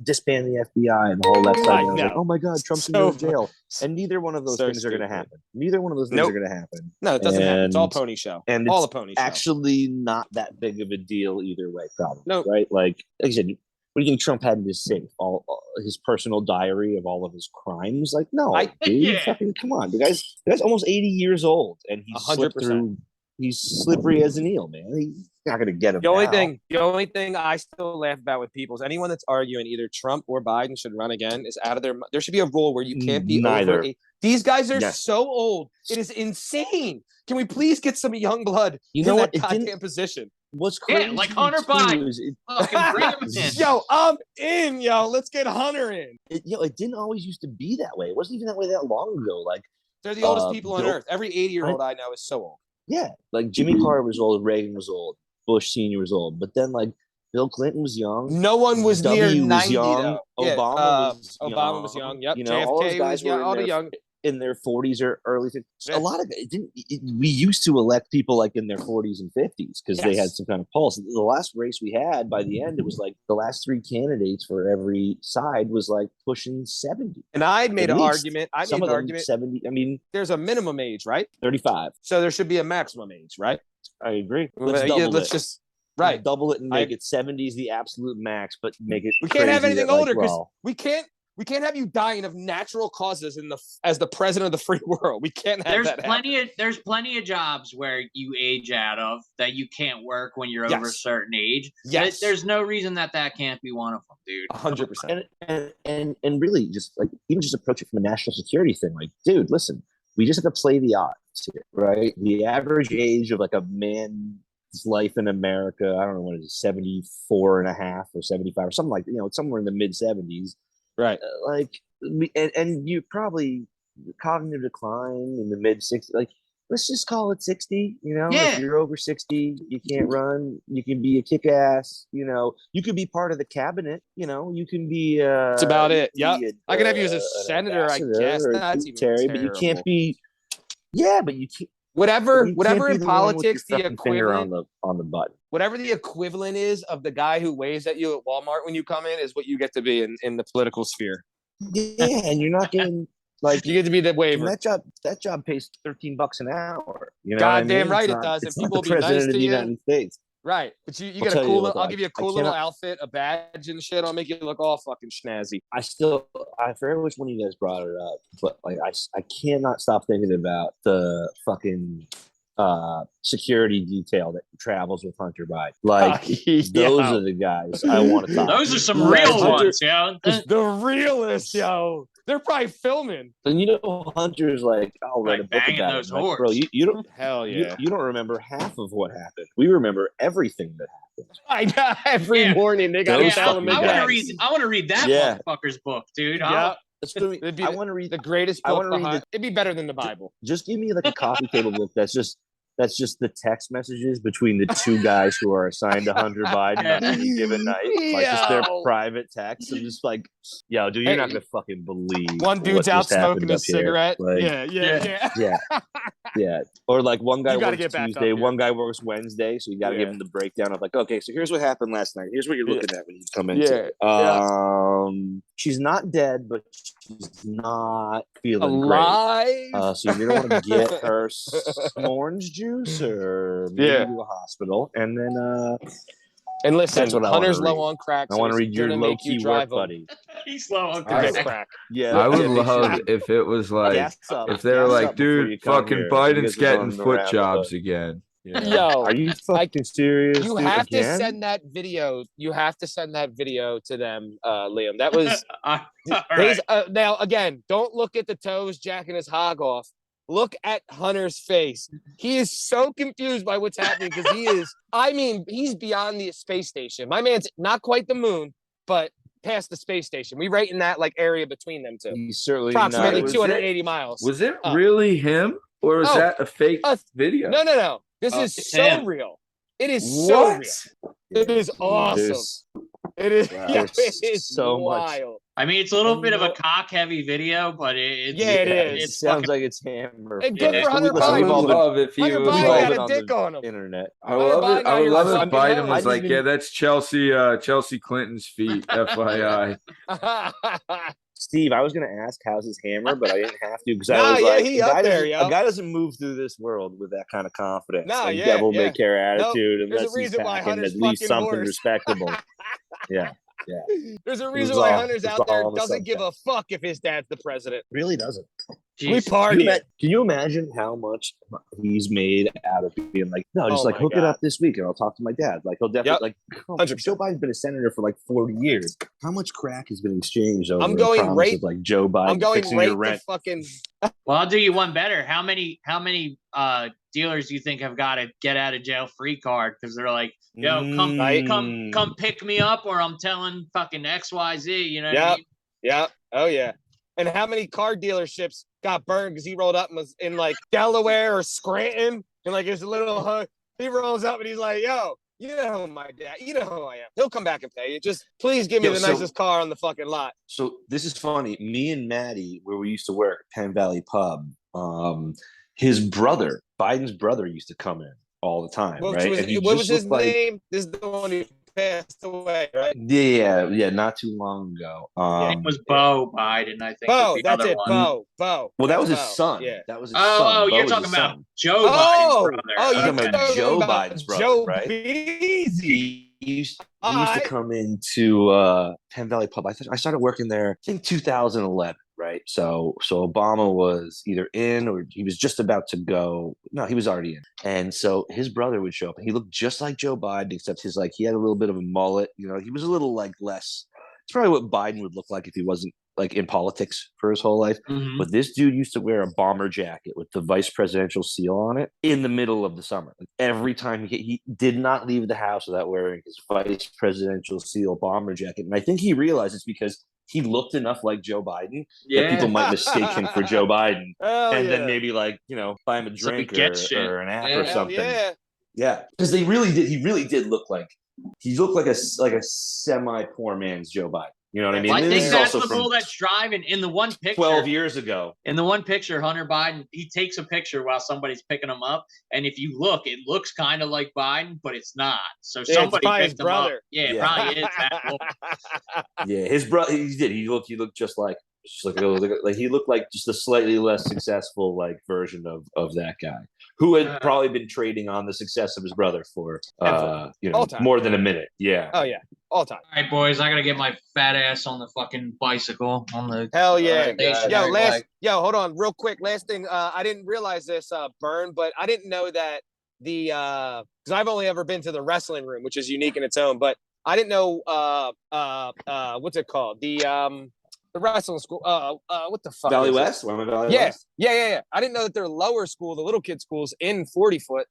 disband the FBI, and the whole left side now is oh my God, Trump's going to go to jail. And neither one of those things are going to happen. Neither one of those things are going to happen. No, it doesn't happen. It's all pony show. And all a pony show. Actually not that big of a deal either way, probably. No. Right? Like I said, what do you think Trump had in his safe? All his personal diary of all of his crimes? Like, no, dude, fucking come on. The guy's almost 80 years old, and he's 100%. He's slippery as an eel, man. He's not going to get him. The only thing I still laugh about with people is anyone that's arguing either Trump or Biden should run again is out of their. There should be a rule where you can't be neither. These guys are so old. It is insane. Can we please get some young blood in that goddamn position? What's crazy? Like Hunter Biden. Fucking bring him in. Yo, I'm in, yo. Let's get Hunter in. It didn't always used to be that way. It wasn't even that way that long ago. Like, they're the oldest people on earth. Every 80-year-old I know is so old. Yeah, like Jimmy Carter was old, Reagan was old, Bush Sr. was old, but then Bill Clinton was young. No one was near 90 young. though. Obama was young. Yep. JFK all those guys were all the young. In their 40s or early 50s. Yeah. A lot of we used to elect people in their 40s and 50s because they had some kind of pulse. The last race we had, by the end, it was the last three candidates for every side was pushing 70. And I made an argument. I made an argument 70. I mean, there's a minimum age, right? 35. So there should be a maximum age, right? I agree. Let's Right. Double it and make it 70s the absolute max, but make it. We can't have crazy anything that, like, older because well, we can't have you dying of natural causes as the president of the free world. We can't have that happen. There's plenty of jobs where you age out of that you can't work when you're over a certain age. Yes. There's no reason that can't be one of them, dude. 100%. And really just like even just approach it from a national security thing. Like, dude, listen, we just have to play the odds here, right? The average age of like a man's life in America, I don't know what it is, 74 and a half or 75 or something like, somewhere in the mid 70s. Right. And you probably cognitive decline in the mid 60s. Like, let's just call it 60. If you're over 60, you can't run. You can be a kick-ass. You could be part of the cabinet. You can be. That's about it. Yeah, I could have you as a senator, I guess. That's even terrible. But you can't be. Yeah, but you can't. Whatever in politics, the equivalent on the button. Whatever the equivalent is of the guy who waves at you at Walmart when you come in is what you get to be in the political sphere. Yeah, and you're not getting like you get to be the waiver. That job pays $13 an hour. Goddamn right it does. And people will be nice to you. United States. Right, but you get a cool. I'll give you a cool little outfit, a badge and shit. I'll make you look all fucking snazzy. I forget which one of you guys brought it up, but like I cannot stop thinking about the fucking security detail that travels with Hunter Biden. Like those are the guys I want to talk. Those are some real ones, yo. The realest, yo. They're probably filming. And Hunter's like, I'll write a book about those it. Like, bro, you don't. Hell yeah. You don't remember half of what happened. We remember everything that happened. I know. Every morning they got to tell them. I want to read that motherfucker's book, dude. Yeah. I want to read the greatest book. It'd be better than the Bible. Just give me like a coffee table book that's just the text messages between the two guys who are assigned to Hunter Biden on any given night. Like just their private texts. I'm just like, yo, dude, you're not gonna fucking believe. One dude's out smoking a cigarette. Like, yeah. Or like one guy works Tuesday, one guy works Wednesday, so you gotta give him the breakdown of like, okay, so here's what happened last night. Here's what you're looking at when you come in. She's not dead, but she's not feeling alive. Great. So you don't want to get her some orange juice or maybe to a hospital. And then and listen, Hunter's low on crack. I want to read your low-key work buddy. He's low on crack. Yeah, I would love if it was like if they were like, dude, fucking Biden's getting foot jobs again. Yeah. Yo, are you fucking serious? You have to send that video. You have to send that video to them, Liam. That was now again. Don't look at the toes jacking his hog off. Look at Hunter's face. He is so confused by what's happening because he is. I mean, he's beyond the space station. My man's not quite the moon, but past the space station. We right in that like area between them two. He's certainly approximately 280 miles. Was it really him, or was that a fake video? No. This is so real. It is so real. It is awesome. It is. Wow. Yeah, it is so wild. much. I mean, it's a little bit of a cock-heavy video, but it is. It sounds like it's Hammer. And good for Hunter Biden. I would love if he Hunter was Biden had a dick on him. Internet. I would love if Biden was like, yeah, that's Chelsea Clinton's feet, FYI. Steve, I was going to ask how's his hammer, but I didn't have to because I was like, a guy doesn't move through this world with that kind of confidence. Devil may care attitude unless he's packing at least something respectable. Yeah. There's a reason why Hunter's out there doesn't give a fuck if his dad's the president. Really doesn't. Jeez. We party. Can you imagine how much he's made out of being like, no, just hook it up this week and I'll talk to my dad. Like he'll definitely Joe Biden's been a senator for like 40 years. How much crack has been exchanged over like Joe Biden? I'm going fixing your rent. Fucking. Well, I'll do you one better. How many dealers do you think have got a get out of jail free card because they're like, yo, come pick me up, or I'm telling fucking XYZ. You know what I mean? Yeah. Oh yeah. And how many car dealerships got burned because he rolled up and was in like Delaware or Scranton, and like there's a little hug. He rolls up and he's like, yo, you know who my dad, you know who I am. He'll come back and pay you. Just please give me the nicest car on the fucking lot. So this is funny. Me and Maddie, where we used to work, Penn Valley Pub, his brother, Biden's brother, used to come in all the time, right? What was his name? This is the one who passed away, right? Yeah, not too long ago. It was Bo Biden, I think. Bo, that's it. Bo. Well, that was his Bo. son. Yeah. That was his son. Oh, Bo you're was talking his about son. Joe Biden's brother. You're talking about Joe about Biden's brother, Joe right? Beasy. He used to come into Penn Valley Pub. I started working there, I think 2011, right? So Obama was either in or he was just about to go. No, he was already in. And so his brother would show up. And he looked just like Joe Biden, except he had a little bit of a mullet. You know, he was a little like less. It's probably what Biden would look like if he wasn't like in politics for his whole life. Mm-hmm. But this dude used to wear a bomber jacket with the vice presidential seal on it in the middle of the summer. Like every time he did not leave the house without wearing his vice presidential seal bomber jacket. And I think he realized it's because he looked enough like Joe Biden that people might mistake him for Joe Biden. Then maybe like, you know, buy him a drink or an app or something. Yeah. Because he really did look like a semi poor man's Joe Biden. You know what I mean? I think that's the bull that's driving in the one picture. 12 years ago. In the one picture, Hunter Biden, he takes a picture while somebody's picking him up. And if you look, it looks kind of like Biden, but it's not. So somebody picked him up. Yeah, it probably is that bull. Yeah, his brother, he did. He looked just like he looked like just a slightly less successful like version of that guy who had probably been trading on the success of his brother for more than a minute. Yeah. Oh yeah. All time. All right, boys, I gotta get my fat ass on the fucking bicycle on the hell yeah. Hold on, real quick. Last thing, I didn't realize this, Bern, but I didn't know that because I've only ever been to the wrestling room, which is unique in its own. But I didn't know what's it called? The wrestling school. What the fuck? Valley West? Valley West? Yeah. I didn't know that their lower school, the little kid schools in 40 Fort.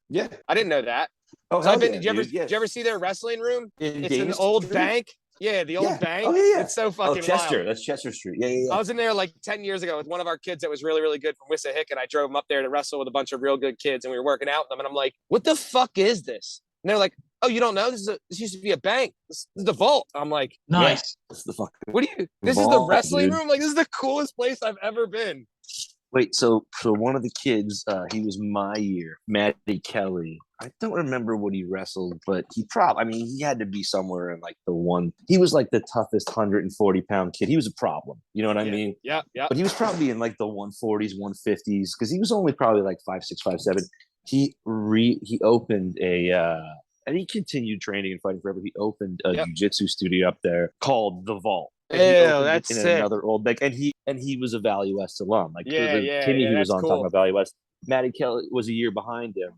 Yeah. I didn't know that. Oh, so did you ever see their wrestling room? It's an old bank. Yeah, the old bank. Oh, yeah. It's so fucking Chester. wild. That's Chester Street. Yeah. I was in there like 10 years ago with one of our kids that was really, really good from Wissahick, and I drove him up there to wrestle with a bunch of real good kids, and we were working out with them, and I'm like, what the fuck is this? And they're like, oh, you don't know? This used to be a bank. This is the vault. I'm like, nice. This is the fucking this is the wrestling room? Like, this is the coolest place I've ever been. Wait, so one of the kids, he was my year, Matty Kelly. I don't remember what he wrestled, but he had to be somewhere in like the one. He was like the toughest 140-pound kid. He was a problem. You know what I mean? Yeah. But he was probably in like the 140s, 150s, because he was only probably like 5'6", 5'7". He opened and he continued training and fighting forever. He opened a jiu-jitsu studio up there called The Vault. Yeah, that's in sick. Another old bank, and he was a Valley West alum. Like Timmy, he was on cool. talking about Valley West. Matty Kelly was a year behind him,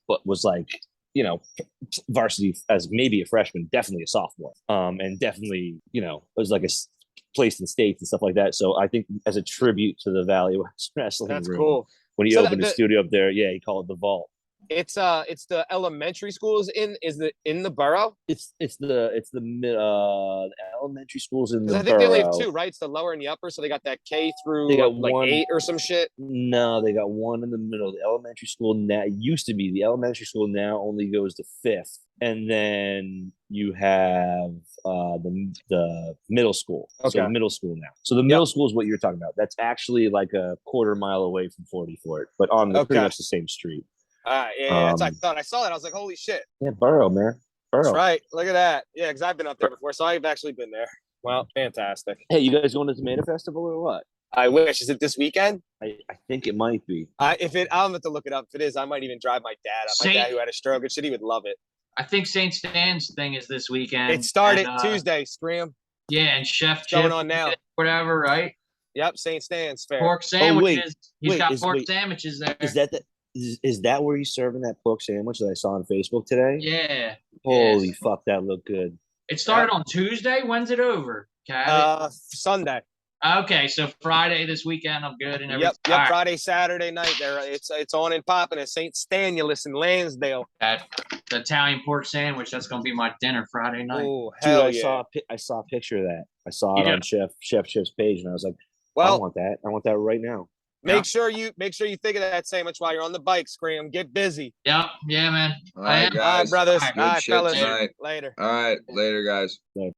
but was like, you know, varsity as maybe a freshman, definitely a sophomore, and definitely, you know, was like a placed in states and stuff like that. So I think as a tribute to the Valley West wrestling room, cool. When he opened his studio up there, he called it The Vault. It's the elementary schools in the borough. It's the elementary schools in the borough. I think they only have two, right? It's the lower and the upper. So they got that K through like 8 or some shit. No, they got one in the middle. The elementary school now used to be the elementary school now only goes to 5th, and then you have the middle school. Okay. So middle school now. So the middle school is what you're talking about. That's actually like a quarter mile away from 40 Fort, but on pretty much the same street. That's I thought I saw that. I was like, holy shit. Yeah, Borough, man. Borough. That's right. Look at that. Yeah, because I've been up there before, so I've actually been there. Well, fantastic. Hey, you guys going to the Tomato Festival or what? I wish. Is it this weekend? I think it might be. I'll have to look it up. If it is, I might even drive my dad up. My dad who had a stroke and shit, he would love it. I think St. Stan's thing is this weekend. It started Tuesday, Scream. Yeah, and Chef going on now. Whatever, right? Yep, St. Stan's fair. Pork sandwiches. He's got pork sandwiches there. Is that where he's serving that pork sandwich that I saw on Facebook today? Yeah. Holy fuck, that looked good. It started on Tuesday. When's it over, Cabot? Sunday. Okay, so Friday this weekend, I'm good and everything. Yep. Right. Friday, Saturday night. It's on and popping at St. Stanulus in Lansdale. The Italian pork sandwich. That's gonna be my dinner Friday night. Oh hell yeah! I saw a picture of that. I saw it on Chef's page, and I was like, well, I want that. I want that right now. Make sure you think of that sandwich while you're on the bike, Scream. Get busy. Yeah, man. All right, guys. All right, brothers. Good all right, shit fellas. tonight. Later. All right, later, guys. Later.